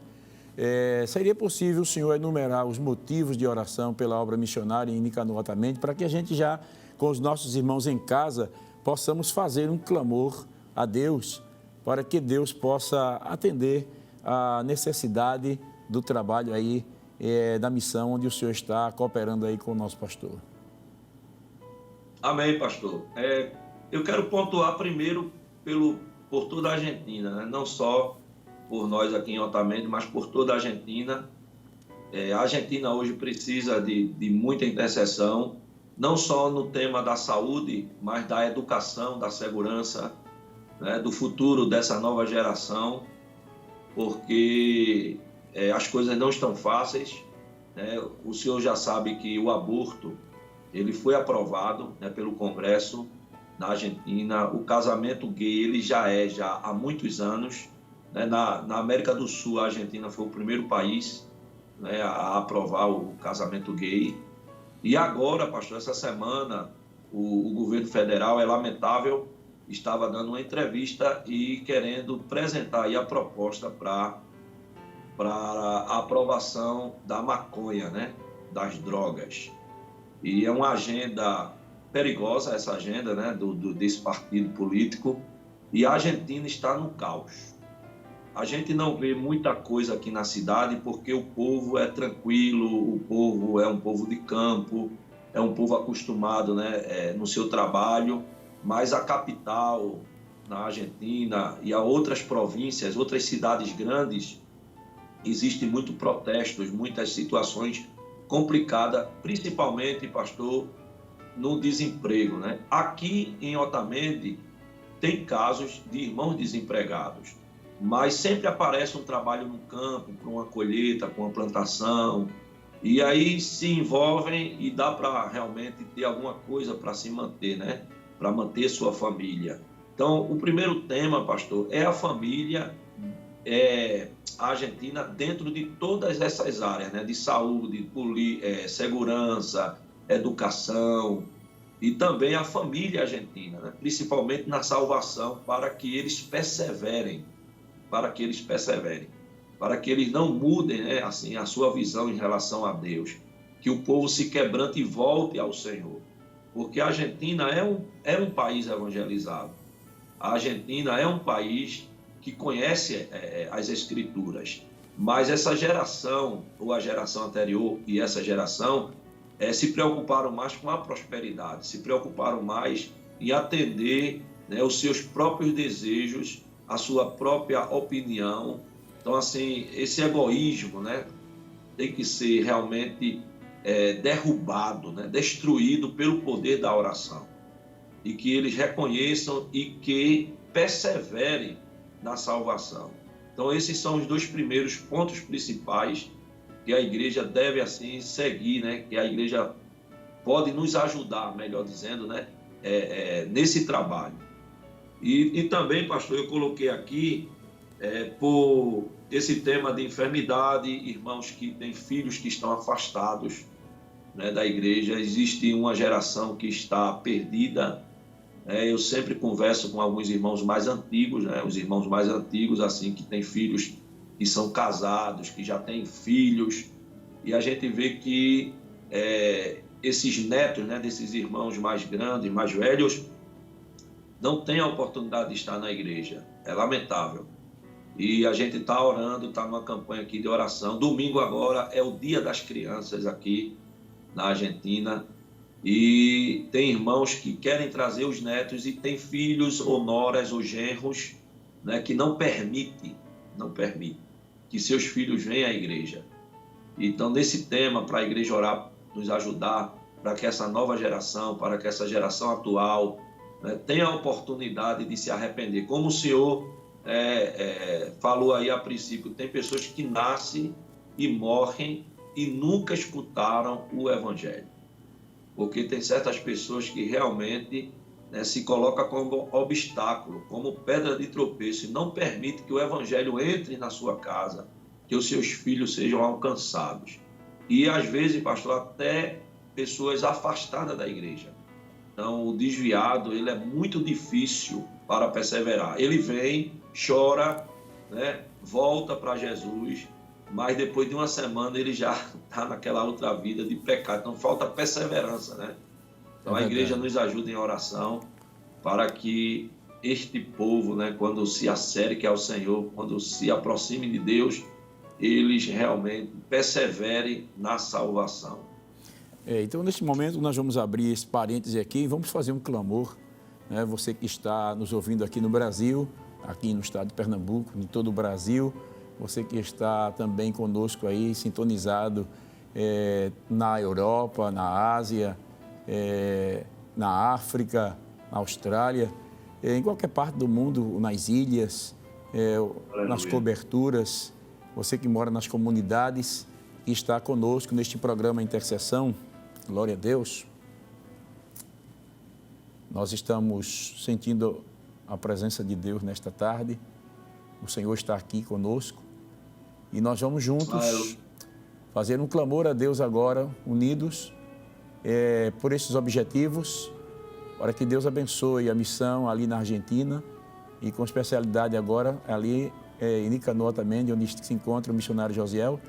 Seria possível o senhor enumerar os motivos de oração pela obra missionária em Nicanor Otamendi, para que a gente já, com os nossos irmãos em casa, possamos fazer um clamor a Deus, para que Deus possa atender a necessidade do trabalho aí, da missão onde o senhor está cooperando aí com o nosso pastor. Amém, pastor. Eu quero pontuar primeiro por toda a Argentina, né? Não só por nós aqui em Otamendi, mas por toda a Argentina. A Argentina hoje precisa de muita intercessão, não só no tema da saúde, mas da educação, da segurança, né, do futuro dessa nova geração, porque as coisas não estão fáceis, né? O senhor já sabe que o aborto ele foi aprovado, né, pelo Congresso na Argentina. O casamento gay ele já há muitos anos. Na América do Sul, a Argentina foi o primeiro país, né, a aprovar o casamento gay. E agora, pastor, essa semana, o governo federal, é lamentável, estava dando uma entrevista e querendo apresentar aí a proposta para a aprovação da maconha, né, das drogas. E é uma agenda perigosa, essa agenda, né, desse partido político, e a Argentina está no caos. A gente não vê muita coisa aqui na cidade porque o povo é tranquilo, o povo é um povo de campo, é um povo acostumado, né, no seu trabalho, mas a capital, na Argentina, e a outras províncias, outras cidades grandes, existem muitos protestos, muitas situações complicadas, principalmente, pastor, no desemprego, né? Aqui em Otamendi tem casos de irmãos desempregados, mas sempre aparece um trabalho no campo, para uma colheita, para uma plantação, e aí se envolvem e dá para realmente ter alguma coisa para se manter, né? Para manter sua família. Então, o primeiro tema, pastor, é a família, a Argentina dentro de todas essas áreas, né? De saúde, segurança, educação, e também a família argentina, né? Principalmente na salvação, para que eles perseverem, para que eles não mudem, né, assim, a sua visão em relação a Deus, que o povo se quebrante e volte ao Senhor, porque a Argentina é um país evangelizado, a Argentina é um país que conhece as Escrituras, Mas essa geração, ou a geração anterior e essa geração, se preocuparam mais com a prosperidade, se preocuparam mais em atender, né, os seus próprios desejos, a sua própria opinião. Então, assim, esse egoísmo, né, tem que ser realmente derrubado, né, destruído pelo poder da oração. E que eles reconheçam e que perseverem na salvação. Então, esses são os 2 primeiros pontos principais que a igreja deve, assim, seguir, né? Que a igreja pode nos ajudar, melhor dizendo, né? Nesse trabalho. E também, pastor, eu coloquei aqui, por esse tema de enfermidade, irmãos que têm filhos que estão afastados, né, da igreja. Existe uma geração que está perdida. Eu sempre converso com alguns irmãos mais antigos, né? Os irmãos mais antigos, assim, que têm filhos que são casados, que já têm filhos, e a gente vê que esses netos, né, desses irmãos mais grandes, mais velhos, não têm a oportunidade de estar na igreja. É lamentável. E a gente está orando, está numa campanha aqui de oração. Domingo agora é o Dia das Crianças aqui na Argentina, e tem irmãos que querem trazer os netos e tem filhos ou noras ou genros, né, que não permite que seus filhos venham à igreja. Então, nesse tema, para a igreja orar, nos ajudar, para que essa nova geração, para que essa geração atual, né, tenha a oportunidade de se arrepender. Como o senhor falou aí a princípio, tem pessoas que nascem e morrem e nunca escutaram o Evangelho. Porque tem certas pessoas que realmente, né, se colocam como obstáculo, como pedra de tropeço, e não permite que o Evangelho entre na sua casa, que os seus filhos sejam alcançados. E, às vezes, pastor, até pessoas afastadas da igreja. Então, o desviado, ele é muito difícil para perseverar. Ele vem, chora, né, volta para Jesus, mas depois de uma semana ele já está naquela outra vida de pecado. Então, falta perseverança, né? Então, a igreja nos ajuda em oração para que este povo, né, quando se acerque ao Senhor, quando se aproxime de Deus, eles realmente perseverem na salvação. Então, neste momento, nós vamos abrir esse parêntese aqui e vamos fazer um clamor, né? Você que está nos ouvindo aqui no Brasil, aqui no estado de Pernambuco, em todo o Brasil, você que está também conosco aí, sintonizado na Europa, na Ásia, na África, na Austrália, em qualquer parte do mundo, nas ilhas, nas coberturas, você que mora nas comunidades e está conosco neste programa Intercessão, glória a Deus. Nós estamos sentindo a presença de Deus nesta tarde, o Senhor está aqui conosco e nós vamos juntos fazer um clamor a Deus agora, unidos por esses objetivos, para que Deus abençoe a missão ali na Argentina e com especialidade agora ali em Nicanor também, onde se encontra o missionário Josiel.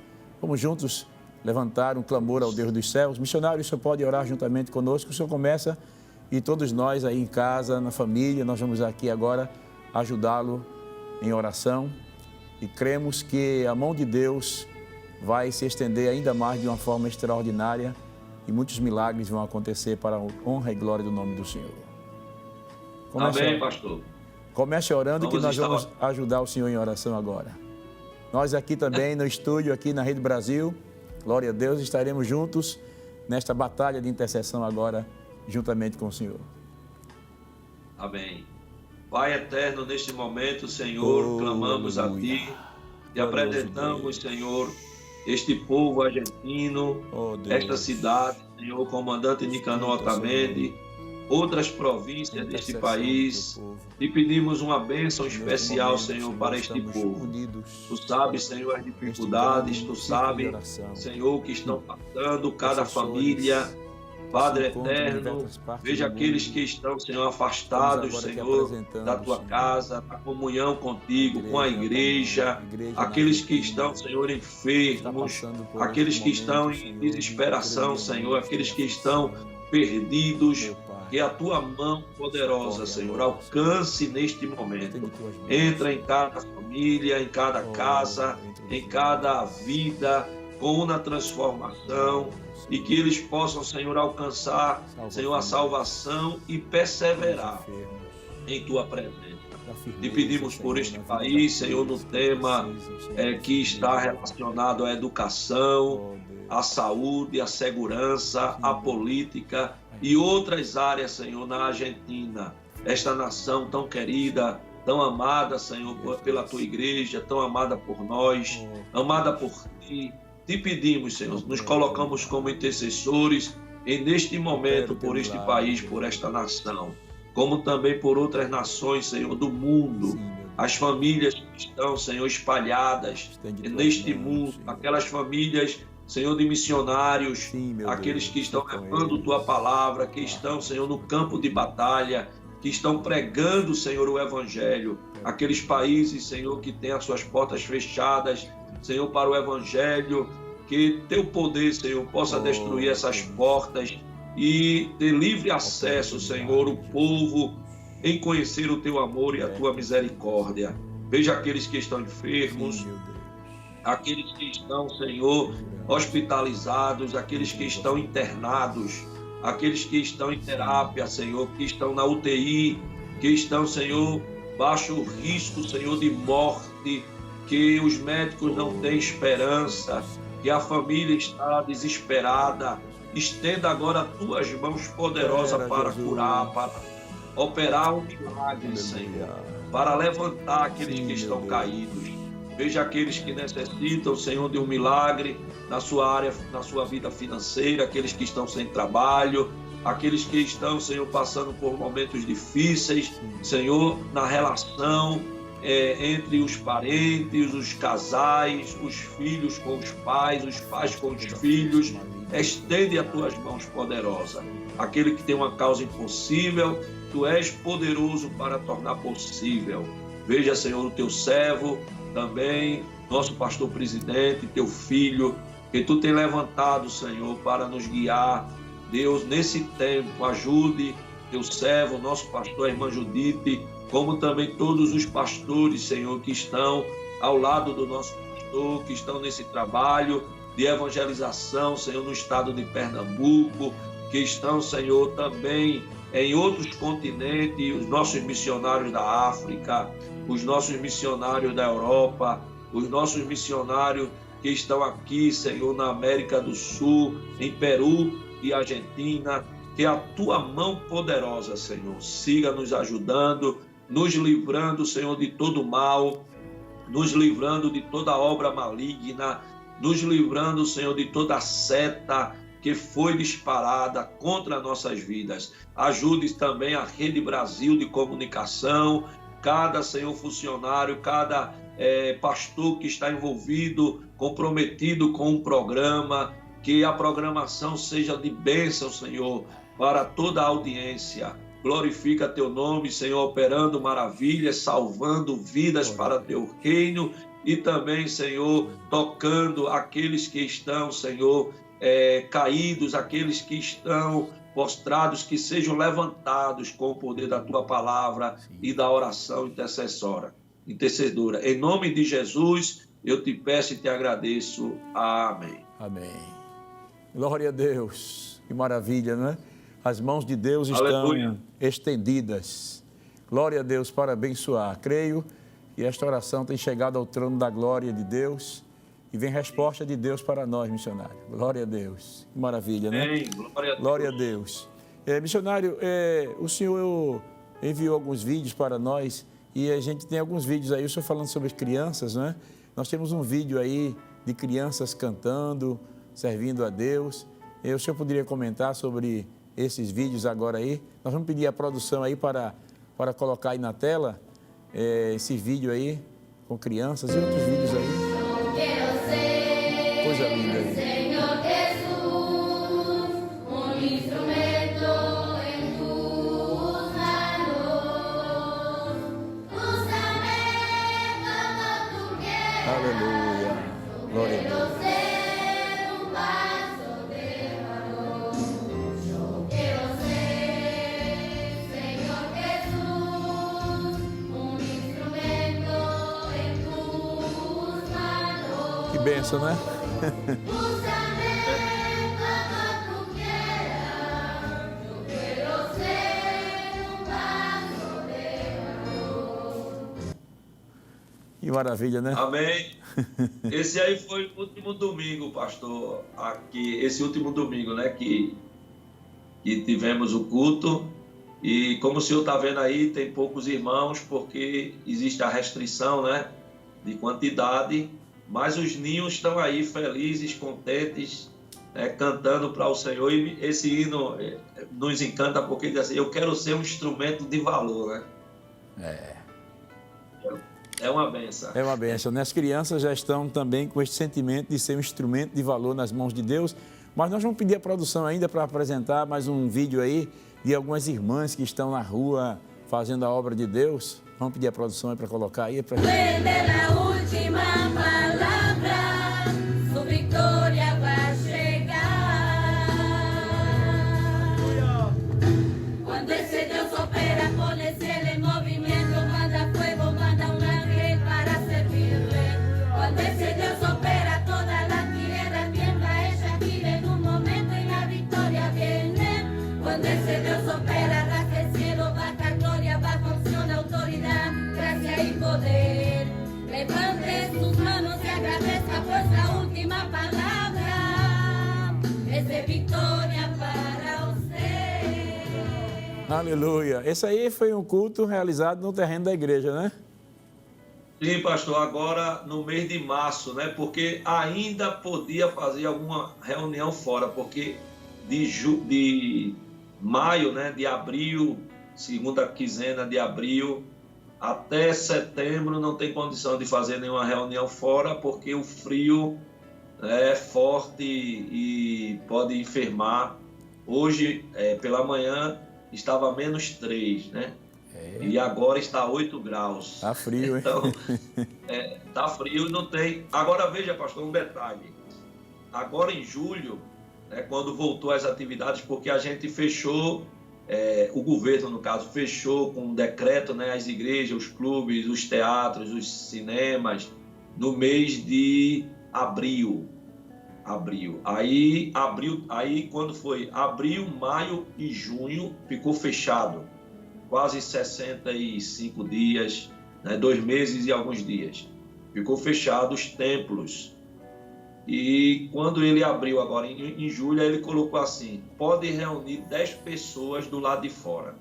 Vamos juntos levantar um clamor ao Deus dos céus. Missionário, o senhor pode orar juntamente conosco, o senhor começa e todos nós aí em casa, na família, nós vamos aqui agora ajudá-lo em oração e cremos que a mão de Deus vai se estender ainda mais de uma forma extraordinária e muitos milagres vão acontecer para a honra e glória do nome do Senhor. Amém, pastor. Comece orando que nós vamos ajudar o Senhor em oração agora. Nós aqui também no estúdio, aqui na Rede Brasil, glória a Deus, estaremos juntos nesta batalha de intercessão agora, juntamente com o Senhor. Amém. Pai eterno, neste momento, Senhor, clamamos a Ti e apresentamos, Senhor, este povo argentino, esta cidade, Senhor, comandante Nicanor Otamendi, outras províncias deste país, e pedimos uma bênção especial, Senhor, para este povo. Tu sabes, Senhor, as dificuldades, Tu sabes, Senhor, o que estão passando, cada família. Padre eterno, veja aqueles que estão, Senhor, afastados, Senhor, da Tua casa, da comunhão contigo, com a igreja, aqueles que estão, Senhor, enfermos, aqueles que estão em desesperação, Senhor, aqueles que estão perdidos. que a tua mão poderosa, Senhor, alcance neste momento. Entra em cada família, em cada casa, em cada vida, com uma transformação, e que eles possam, Senhor, alcançar, Senhor, a salvação e perseverar em tua presença. Te pedimos por este país, Senhor, no tema que está relacionado à educação, à saúde, à segurança, à política e outras áreas, Senhor, na Argentina. Esta nação tão querida, tão amada, Senhor, pela tua igreja, tão amada por nós, amada por ti. Te pedimos, Senhor, nos colocamos como intercessores e neste momento por este país, por esta nação, como também por outras nações, Senhor, do mundo, as famílias que estão, Senhor, espalhadas neste mundo, aquelas famílias, Senhor, de missionários, aqueles que estão levando tua palavra, que estão, Senhor, no campo de batalha, que estão pregando, Senhor, o Evangelho, aqueles países, Senhor, que têm as suas portas fechadas, Senhor, para o Evangelho, que teu poder, Senhor, possa destruir essas portas e ter livre acesso, Senhor, o povo em conhecer o teu amor e a tua misericórdia. Veja aqueles que estão enfermos, aqueles que estão, Senhor, hospitalizados, aqueles que estão internados, aqueles que estão em terapia, Senhor, que estão na UTI, que estão, Senhor, baixo risco, Senhor, de morte, que os médicos não têm esperança, que a família está desesperada. Estenda agora as tuas mãos poderosas para curar, para operar um milagre, Senhor, para levantar aqueles que estão caídos. Veja aqueles que necessitam, Senhor, de um milagre na sua área, na sua vida financeira, aqueles que estão sem trabalho, aqueles que estão, Senhor, passando por momentos difíceis, Senhor, na relação entre os parentes, os casais, os filhos com os pais com os filhos. Estende as tuas mãos poderosas. Aquele que tem uma causa impossível, tu és poderoso para tornar possível. Veja, Senhor, o teu servo, também nosso pastor presidente, teu filho, que tu tem levantado, Senhor, para nos guiar. Deus, nesse tempo, ajude teu servo, nosso pastor, a irmã Judite, como também todos os pastores, Senhor, que estão ao lado do nosso pastor, que estão nesse trabalho de evangelização, Senhor, no estado de Pernambuco, que estão, Senhor, também em outros continentes, os nossos missionários da África, os nossos missionários da Europa, os nossos missionários que estão aqui, Senhor, na América do Sul, em Peru e Argentina. Que a tua mão poderosa, Senhor, siga nos ajudando, nos livrando, Senhor, de todo mal, nos livrando de toda obra maligna, nos livrando, Senhor, de toda seta que foi disparada contra nossas vidas. Ajude também a Rede Brasil de Comunicação, cada, Senhor, funcionário, cada pastor que está envolvido, comprometido com um programa, que a programação seja de bênção, Senhor, para toda a audiência. Glorifica teu nome, Senhor, operando maravilhas, salvando vidas para teu reino e também, Senhor, tocando aqueles que estão, Senhor, caídos, aqueles que estão postrados, que sejam levantados com o poder da tua palavra e da oração intercedora. Em nome de Jesus, eu te peço e te agradeço. Amém. Amém. Glória a Deus. Que maravilha, não é? As mãos de Deus Aleluia. Estão estendidas. Glória a Deus para abençoar. Creio que esta oração tem chegado ao trono da glória de Deus e vem resposta de Deus para nós, missionário. Glória a Deus. Que maravilha, né? Amém. Glória a Deus. Missionário, o senhor enviou alguns vídeos para nós e a gente tem alguns vídeos aí, o senhor falando sobre as crianças, né? Nós temos um vídeo aí de crianças cantando, servindo a Deus. O senhor poderia comentar sobre esses vídeos agora aí? Nós vamos pedir a produção aí para colocar aí na tela esse vídeo aí com crianças e outros vídeos aí. Coisa linda aí. Aleluia. Glória a Deus. bênção, né? Que maravilha, né? Amém. Esse aí foi o último domingo, pastor, aqui, esse último domingo, né, que tivemos o culto. E como o senhor está vendo aí, tem poucos irmãos, porque existe a restrição, né, de quantidade, mas os ninhos estão aí felizes, contentes, né, cantando para o Senhor. E esse hino nos encanta porque diz assim: eu quero ser um instrumento de valor, né? É uma benção. É uma benção, né? As crianças já estão também com esse sentimento de ser um instrumento de valor nas mãos de Deus. Mas nós vamos pedir a produção ainda para apresentar mais um vídeo aí de algumas irmãs que estão na rua fazendo a obra de Deus. Vamos pedir a produção aí para colocar aí. Su victoria va a llegar. Cuando ese Dios opera, pone el cielo en movimiento, manda fuego, manda un ángel para servirle. Cuando ese Dios opera, toda la tierra tiembla, ella gira en un momento y la victoria viene. Cuando ese Dios opera, rasga el cielo, baja gloria, baja unción, autoridad, gracia y poder. Levante sus manos y agradezca pues la última palabra. Es de victoria para usted. Aleluia. Esse aí foi um culto realizado no terreno da igreja, né? Sim, pastor, agora no mês de março, né? Porque ainda podia fazer alguma reunião fora, porque de maio, né? De abril, segunda quinzena de abril, até setembro não tem condição de fazer nenhuma reunião fora, porque o frio é forte e pode enfermar. Hoje, pela manhã, estava -3, né? E agora está 8 graus. Tá frio, hein? Então, tá frio, não tem... Agora, veja, pastor, um detalhe. Agora, em julho, quando voltou às atividades, porque a gente fechou... o governo, no caso, fechou com um decreto, né, as igrejas, os clubes, os teatros, os cinemas, no mês de abril. Aí, quando foi abril, maio e junho, ficou fechado. Quase 65 dias, né, 2 meses e alguns dias. Ficou fechado os templos. E quando ele abriu agora em julho, ele colocou assim: pode reunir 10 pessoas do lado de fora.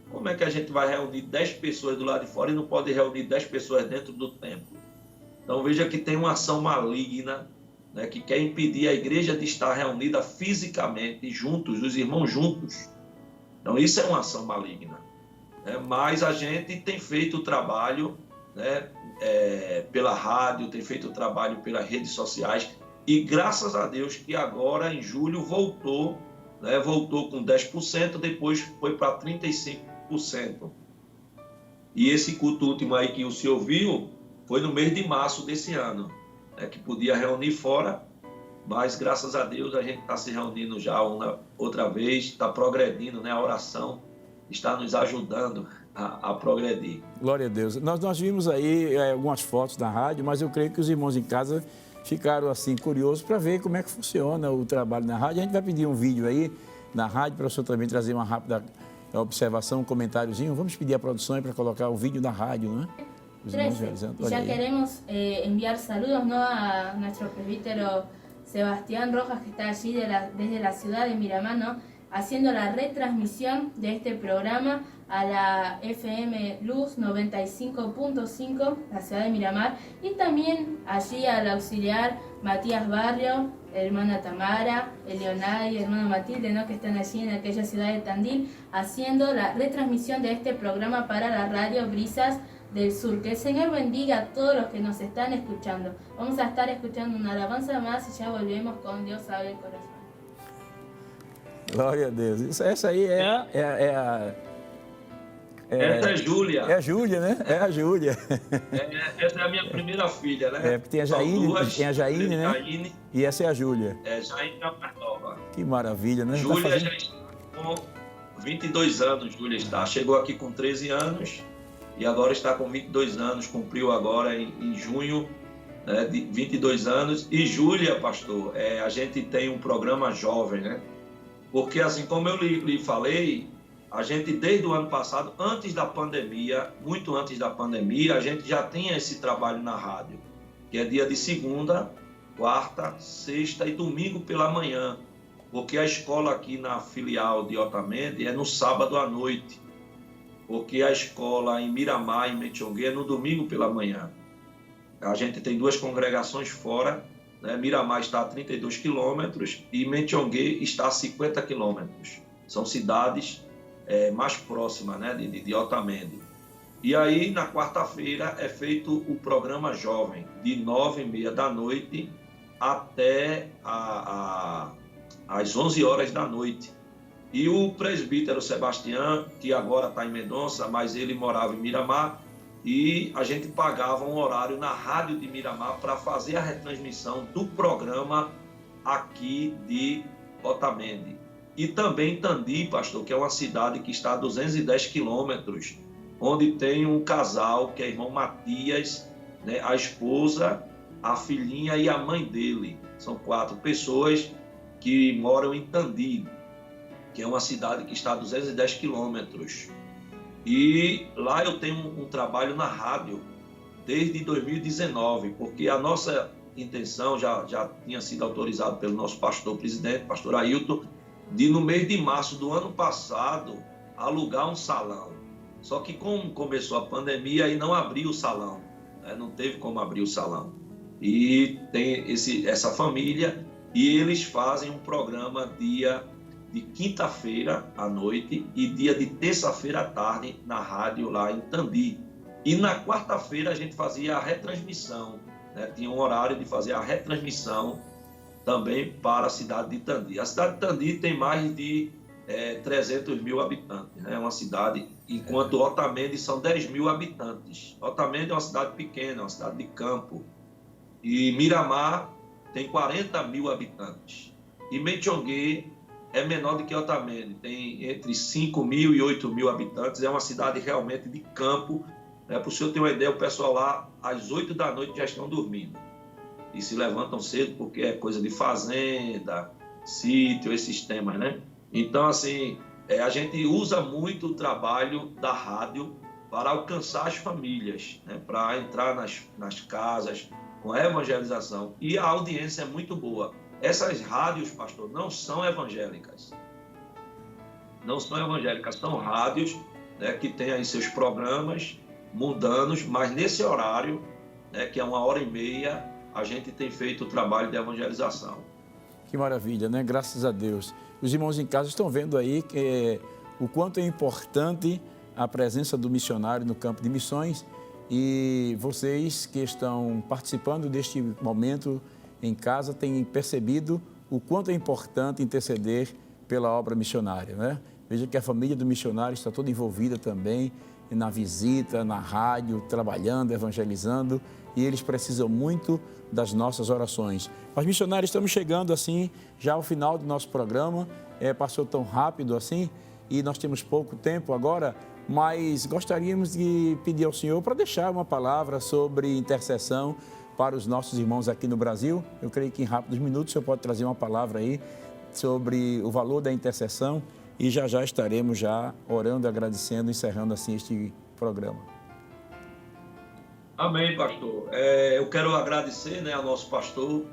Como é que a gente vai reunir 10 pessoas do lado de fora e não pode reunir 10 pessoas dentro do templo? Então veja que tem uma ação maligna, né, que quer impedir a igreja de estar reunida fisicamente, juntos, os irmãos juntos. Então isso é uma ação maligna, né? Mas a gente tem feito o trabalho, né, pela rádio, tem feito o trabalho pelas redes sociais, e graças a Deus que agora em julho voltou, né, voltou com 10%, depois foi para 35%. E esse culto último aí que o senhor viu foi no mês de março desse ano, né, que podia reunir fora, mas graças a Deus a gente está se reunindo já outra vez, está progredindo, né, a oração está nos ajudando a progredir. Glória a Deus. Nós vimos aí algumas fotos da rádio, mas eu creio que os irmãos em casa ficaram assim curiosos para ver como é que funciona o trabalho na rádio. A gente vai pedir um vídeo aí na rádio para o senhor também trazer uma rápida observação, um comentáriozinho. Vamos pedir a produção aí para colocar o vídeo na rádio, né? Os irmãos realizando. Ya queremos enviar saludos, ¿no?, a nuestro presbítero Sebastián Rojas, que está allí desde la ciudad de Miramar, ¿no?, haciendo la retransmisión de este programa a la FM Luz 95.5, la ciudad de Miramar, y también allí al auxiliar Matías Barrio, hermana Tamara, Leonardo y hermana Matilde, ¿no?, que están allí en aquella ciudad de Tandil, haciendo la retransmisión de este programa para la radio Brisas del Sur. Que el Señor bendiga a todos los que nos están escuchando. Vamos a estar escuchando una alabanza más y ya volvemos con Dios sabe el corazón. Glória a Deus. Essa aí Essa é Júlia. É a Júlia, né? É a Júlia. Essa é a minha primeira filha, né? Porque tem a Jaine, né? Jaine, e essa é a Júlia. Jaine é a mais nova. Que maravilha, né? Júlia já está com 22 anos, Júlia está. Chegou aqui com 13 anos e agora está com 22 anos, cumpriu agora em junho né, de 22 anos. E Júlia, pastor, a gente tem um programa jovem, né? Porque, assim como eu lhe falei, a gente, desde o ano passado, antes da pandemia, muito antes da pandemia, a gente já tinha esse trabalho na rádio, que é dia de segunda, quarta, sexta e domingo pela manhã, porque a escola aqui na filial de Otamendi é no sábado à noite, porque a escola em Miramar, em Metionguê, é no domingo pela manhã. A gente tem duas congregações fora, né? Miramar está a 32 quilômetros e Metionguê está a 50 quilômetros. São cidades mais próximas, né, de Otamendi. E aí, na quarta-feira, é feito o programa jovem, de 9h30 da noite até às 11 horas da noite. E o presbítero Sebastião, que agora está em Mendonça, mas ele morava em Miramar, e a gente pagava um horário na rádio de Miramar para fazer a retransmissão do programa aqui de Otamendi. E também Tandi, pastor, que é uma cidade que está a 210 quilômetros, onde tem um casal, que é irmão Matias, né, a esposa, a filhinha e a mãe dele. São 4 pessoas que moram em Tandi, que é uma cidade que está a 210 quilômetros. E lá eu tenho um trabalho na rádio desde 2019, porque a nossa intenção já tinha sido autorizado pelo nosso pastor presidente, pastor Ailton, de no mês de março do ano passado alugar um salão. Só que como começou a pandemia e não abriu o salão, né? Não teve como abrir o salão. E tem essa família e eles fazem um programa dia de quinta-feira à noite e dia de terça-feira à tarde na rádio lá em Tandi. E na quarta-feira a gente fazia a retransmissão, né? Tinha um horário de fazer a retransmissão também para a cidade de Tandi. A cidade de Tandi tem mais de 300 mil habitantes, né? É uma cidade, enquanto Otamendi são 10 mil habitantes. Otamendi é uma cidade pequena, uma cidade de campo. E Miramar tem 40 mil habitantes. E Metionguê é menor do que Otamendi, tem entre 5 mil e 8 mil habitantes. É uma cidade realmente de campo. Né? Para o senhor ter uma ideia, o pessoal lá, às 8 da noite, já estão dormindo. E se levantam cedo porque é coisa de fazenda, sítio, esses temas, né? Então, assim, a gente usa muito o trabalho da rádio para alcançar as famílias, né? Para entrar nas casas com a evangelização. E a audiência é muito boa. Essas rádios, pastor, não são evangélicas. Não são evangélicas, são rádios, né, que têm aí seus programas mundanos, mas nesse horário, né, que é 1h30, a gente tem feito o trabalho de evangelização. Que maravilha, né? Graças a Deus. Os irmãos em casa estão vendo aí o quanto é importante a presença do missionário no campo de missões e vocês que estão participando deste momento em casa têm percebido o quanto é importante interceder pela obra missionária, né? Veja que a família do missionário está toda envolvida também na visita, na rádio, trabalhando, evangelizando, e eles precisam muito das nossas orações. Mas, missionários, estamos chegando assim já ao final do nosso programa, passou tão rápido assim, e nós temos pouco tempo agora, mas gostaríamos de pedir ao Senhor para deixar uma palavra sobre intercessão para os nossos irmãos aqui no Brasil. Eu creio que em rápidos minutos o Senhor pode trazer uma palavra aí sobre o valor da intercessão e já estaremos já orando, agradecendo, encerrando assim este programa. Amém, pastor. Eu quero agradecer, né, ao nosso pastor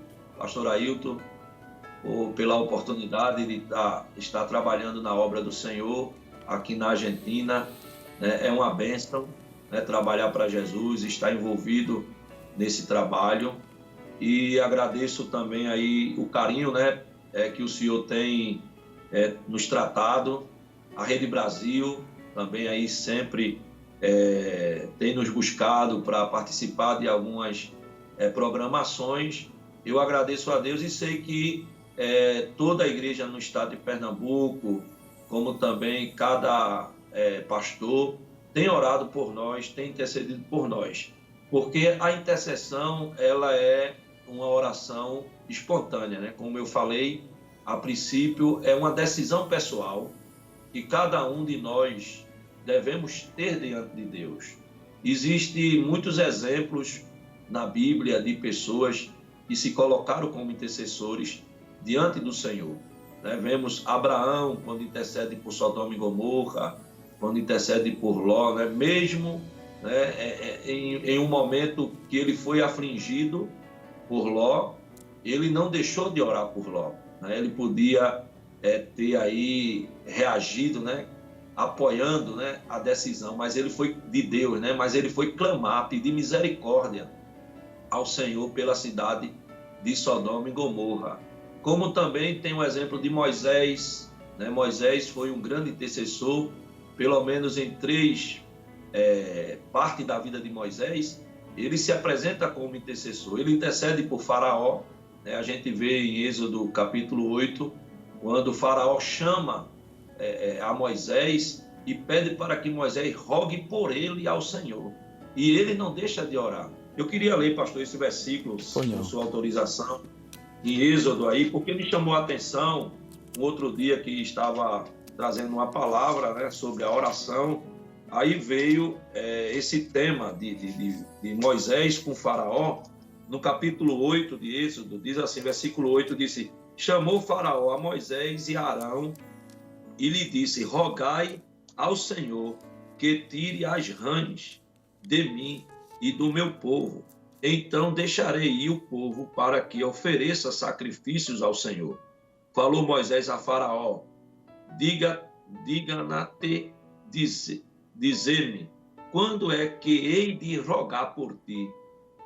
Ailton, pela oportunidade de estar trabalhando na obra do Senhor aqui na Argentina. Né? É uma bênção, né, trabalhar para Jesus, estar envolvido nesse trabalho. E agradeço também aí o carinho, né, que o senhor tem nos tratado. A Rede Brasil também aí sempre tem nos buscado para participar de algumas programações. Eu agradeço a Deus e sei que toda a igreja no estado de Pernambuco, como também cada pastor, tem orado por nós, tem intercedido por nós. Porque a intercessão, ela é uma oração espontânea, né? Como eu falei, a princípio é uma decisão pessoal que cada um de nós devemos ter diante de Deus. Existem muitos exemplos na Bíblia de pessoas que se colocaram como intercessores diante do Senhor. Né? Vemos Abraão, quando intercede por Sodoma e Gomorra, quando intercede por Ló, né? Mesmo, né, em um momento que ele foi afligido por Ló, ele não deixou de orar por Ló. Né? Ele podia ter aí reagido, né, apoiando, né, a decisão, mas ele foi de Deus, né, mas ele foi clamar, pedir misericórdia ao Senhor pela cidade de Sodoma e Gomorra. Como também tem o exemplo de Moisés, né? Moisés foi um grande intercessor, pelo menos em 3 partes da vida de Moisés, ele se apresenta como intercessor. Ele intercede por Faraó, né? A gente vê em Êxodo capítulo 8, quando o Faraó chama a Moisés e pede para que Moisés rogue por ele ao Senhor. E ele não deixa de orar. Eu queria ler, pastor, esse versículo, com sua autorização, em Êxodo aí, porque me chamou a atenção um outro dia que estava trazendo uma palavra, né, sobre a oração. Aí veio esse tema de Moisés com Faraó. No capítulo 8 de Êxodo, diz assim, versículo 8, disse: chamou Faraó a Moisés e Arão e lhe disse: rogai ao Senhor que tire as rãs de mim e do meu povo. Então deixarei ir o povo para que ofereça sacrifícios ao Senhor. Falou Moisés a Faraó: diga-na-te, dizer-me, quando é que hei de rogar por ti,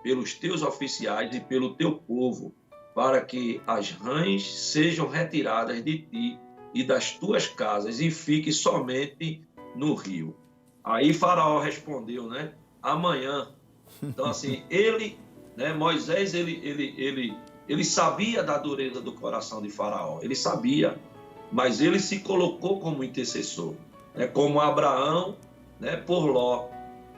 pelos teus oficiais e pelo teu povo, para que as rãs sejam retiradas de ti e das tuas casas e fique somente no rio. Aí Faraó respondeu, né? Amanhã. Então, assim, né, Moisés, ele sabia da dureza do coração de Faraó, ele sabia, mas ele se colocou como intercessor, né, como Abraão, né, por Ló,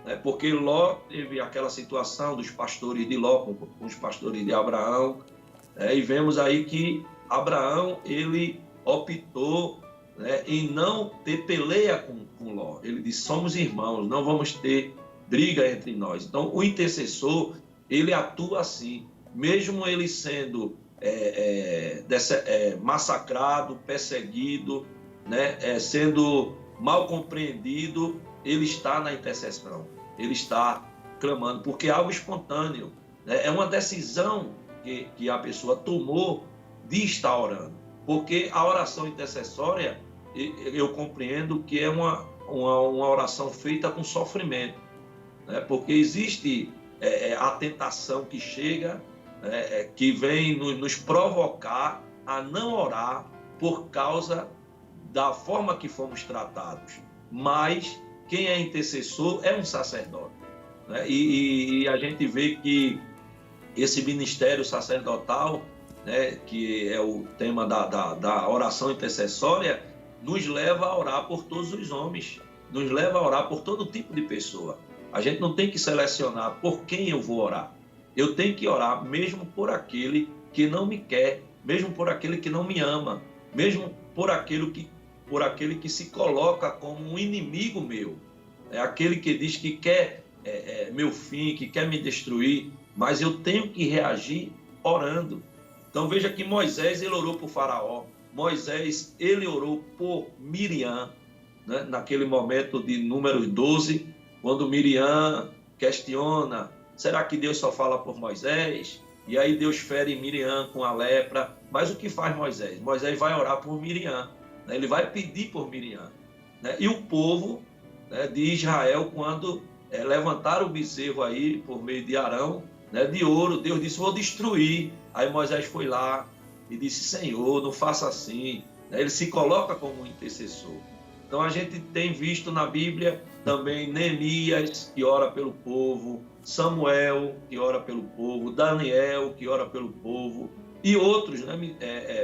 né, porque Ló teve aquela situação dos pastores de Ló com os pastores de Abraão, e vemos aí que Abraão, ele optou, né, em não ter peleia com Ló. Ele disse: somos irmãos, não vamos ter briga entre nós. Então, o intercessor, ele atua assim, mesmo ele sendo massacrado, perseguido, né, sendo mal compreendido, ele está na intercessão, ele está clamando, porque é algo espontâneo, né? É uma decisão que a pessoa tomou de estar orando, porque a oração intercessória, eu compreendo que é uma oração feita com sofrimento, né? Porque existe a tentação que chega, que vem nos provocar a não orar por causa da forma que fomos tratados. Mas quem é intercessor é um sacerdote, né? E a gente vê que esse ministério sacerdotal, né, que é o tema da oração intercessória, nos leva a orar por todos os homens, nos leva a orar por todo tipo de pessoa. A gente não tem que selecionar por quem eu vou orar. Eu tenho que orar mesmo por aquele que não me quer, mesmo por aquele que não me ama, mesmo por aquele que se coloca como um inimigo meu. É aquele que diz que quer meu fim, que quer me destruir, mas eu tenho que reagir orando. Então veja que Moisés, ele orou por Faraó. Moisés, ele orou por Miriam, né? Naquele momento de Números 12, quando Miriam questiona: será que Deus só fala por Moisés? E aí Deus fere Miriam com a lepra. Mas o que faz Moisés? Moisés vai orar por Miriam, né? Ele vai pedir por Miriam, né? E o povo, né, de Israel, quando levantaram o bezerro aí por meio de Arão, né, de ouro, Deus disse: vou destruir. Aí Moisés foi lá e disse: Senhor, não faça assim, né? Ele se coloca como um intercessor. Então a gente tem visto na Bíblia também Neemias, que ora pelo povo, Samuel, que ora pelo povo, Daniel, que ora pelo povo, e outros, né,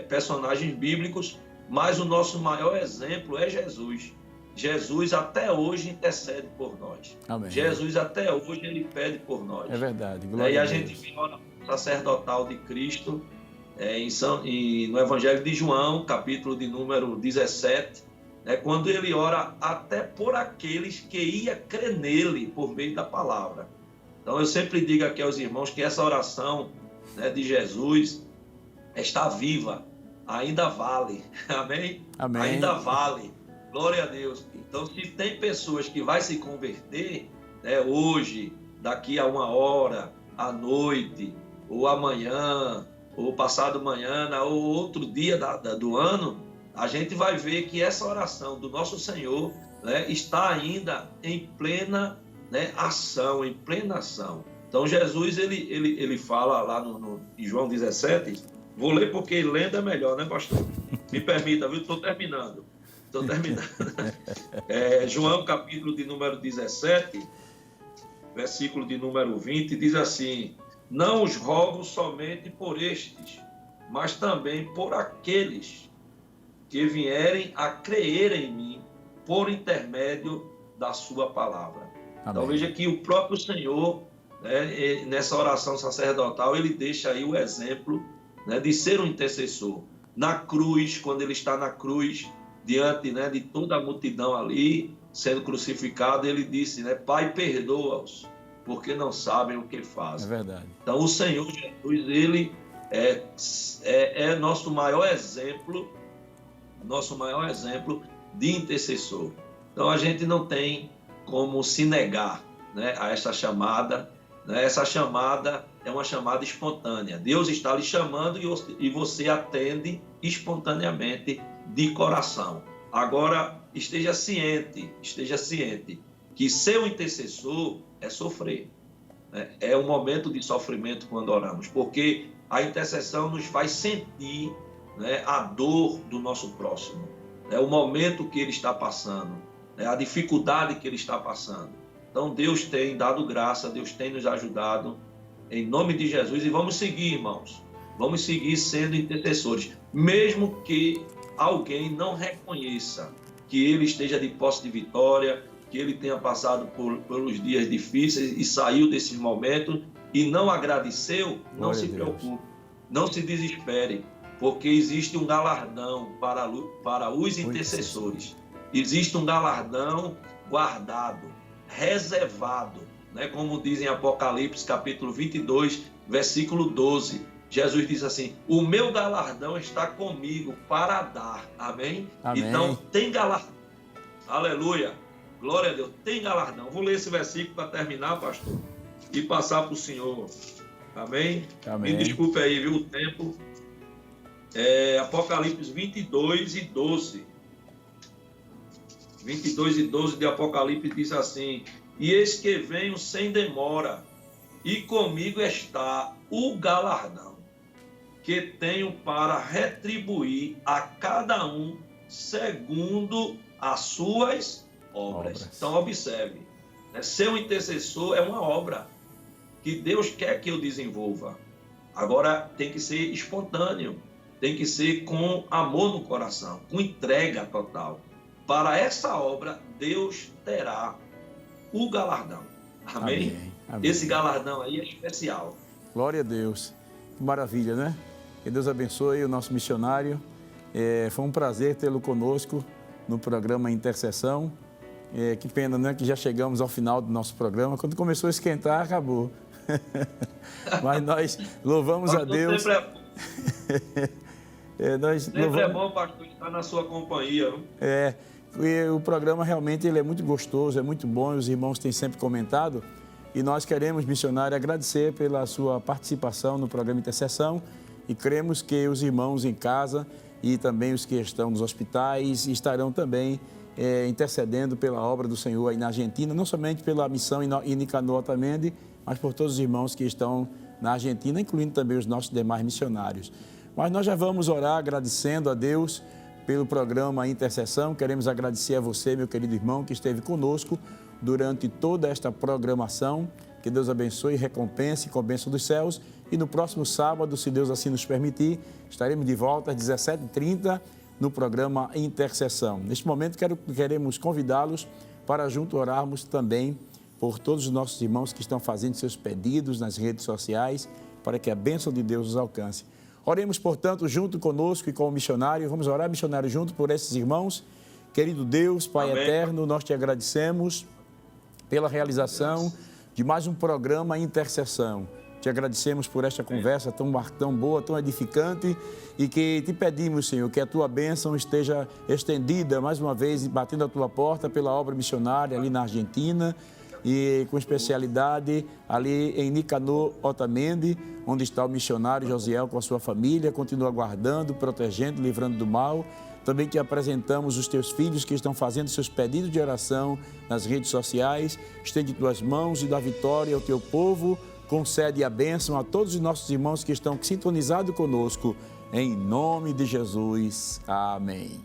personagens bíblicos, mas o nosso maior exemplo é Jesus. Jesus até hoje intercede por nós. Amém. Jesus até hoje, ele pede por nós. É verdade. E a gente vê a oração sacerdotal de Cristo no Evangelho de João, capítulo de número 17, quando ele ora até por aqueles que iam crer nele por meio da palavra. Então, eu sempre digo aqui aos irmãos que essa oração, né, de Jesus está viva, ainda vale, amém? Amém. Ainda vale, glória a Deus. Então, se tem pessoas que vai se converter, né, hoje, daqui a 1 hora, à noite, ou amanhã, ou passado amanhã, ou outro dia do ano, a gente vai ver que essa oração do nosso Senhor, né, está ainda em plena, né, ação, em plena ação. Então, Jesus, ele fala lá em João 17, vou ler porque lendo é melhor, né, pastor? Me permita, viu? Estou terminando. João, capítulo de número 17, versículo de número 20, diz assim: não os rogo somente por estes, mas também por aqueles que vierem a crer em mim por intermédio da sua palavra. Amém. Então veja que o próprio Senhor, né, nessa oração sacerdotal, ele deixa aí o exemplo, né, de ser um intercessor. Na cruz, quando ele está na cruz, diante, né, de toda a multidão ali, sendo crucificado, ele disse, né, Pai, perdoa-os, porque não sabem o que fazem. É verdade. Então o Senhor Jesus, ele é nosso maior exemplo de intercessor. Então a gente não tem como se negar, né, a essa chamada, né? Essa chamada é uma chamada espontânea. Deus está lhe chamando e você atende espontaneamente de coração. Agora, esteja ciente que ser um intercessor é sofrer, né? É um momento de sofrimento quando oramos, porque a intercessão nos faz sentir, né, a dor do nosso próximo, né, o momento que ele está passando, né, a dificuldade que ele está passando. Então, Deus tem dado graça, Deus tem nos ajudado, em nome de Jesus, e vamos seguir, irmãos. Vamos seguir sendo intercessores, mesmo que alguém não reconheça que ele esteja de posse de vitória, que ele tenha passado pelos dias difíceis e saiu desses momentos e não agradeceu, não se preocupe, não se desespere, porque existe um galardão para os intercessores. Existe um galardão guardado, reservado, né? Como diz em Apocalipse, capítulo 22, versículo 12. Jesus diz assim, o meu galardão está comigo para dar. Amém? Amém. Então, tem galardão. Aleluia. Glória a Deus. Tem galardão. Vou ler esse versículo para terminar, pastor, e passar para o Senhor. Amém? Amém. Me desculpe aí, viu, o tempo. Apocalipse 22 e 12. 22 e 12 de Apocalipse diz assim, e eis que venho sem demora, e comigo está o galardão, que tenho para retribuir a cada um segundo as suas obras. Então, observe, né? Ser um intercessor é uma obra que Deus quer que eu desenvolva. Agora, tem que ser espontâneo, tem que ser com amor no coração, com entrega total. Para essa obra, Deus terá o galardão. Amém? Amém. Amém. Esse galardão aí é especial. Glória a Deus. Que maravilha, né? Que Deus abençoe o nosso missionário. Foi um prazer tê-lo conosco no programa Intercessão. Que pena, né? Que já chegamos ao final do nosso programa. Quando começou a esquentar, acabou. Mas nós louvamos a Deus. Sempre é bom, pastor, estar na sua companhia. Não? E o programa realmente ele é muito gostoso, é muito bom, os irmãos têm sempre comentado. E nós queremos, missionário, agradecer pela sua participação no programa Intercessão e cremos que os irmãos em casa e também os que estão nos hospitais estarão também intercedendo pela obra do Senhor aí na Argentina, não somente pela missão em Nicanor Otamendi, mas por todos os irmãos que estão na Argentina, incluindo também os nossos demais missionários. Mas nós já vamos orar agradecendo a Deus pelo programa Intercessão. Queremos agradecer a você, meu querido irmão, que esteve conosco durante toda esta programação. Que Deus abençoe e recompense com a bênção dos céus. E no próximo sábado, se Deus assim nos permitir, estaremos de volta às 17h30 no programa Intercessão. Neste momento, queremos convidá-los para junto orarmos também por todos os nossos irmãos que estão fazendo seus pedidos nas redes sociais, para que a bênção de Deus os alcance. Oremos, portanto, junto conosco e com o missionário. Vamos orar, missionário, junto por esses irmãos. Querido Deus, Pai Amém. eterno, nós te agradecemos pela realização de mais um programa Intercessão. Te agradecemos por esta conversa tão boa, tão edificante e que te pedimos, Senhor, que a tua bênção esteja estendida mais uma vez, batendo a tua porta pela obra missionária ali na Argentina e com especialidade ali em Nicanor, Otamendi, onde está o missionário Josiel com a sua família, continua guardando, protegendo, livrando do mal. Também te apresentamos os teus filhos que estão fazendo seus pedidos de oração nas redes sociais. Estende tuas mãos e dá vitória ao teu povo. Concede a bênção a todos os nossos irmãos que estão sintonizados conosco. Em nome de Jesus. Amém.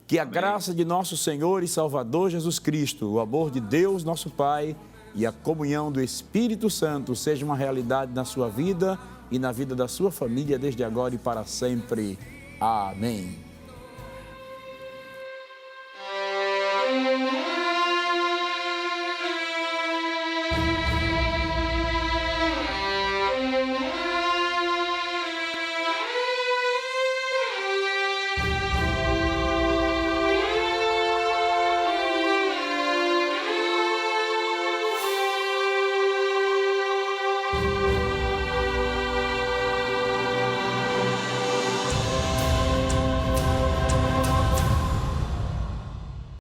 Que a graça de nosso Senhor e Salvador Jesus Cristo, o amor de Deus, nosso Pai, e a comunhão do Espírito Santo seja uma realidade na sua vida e na vida da sua família desde agora e para sempre. Amém.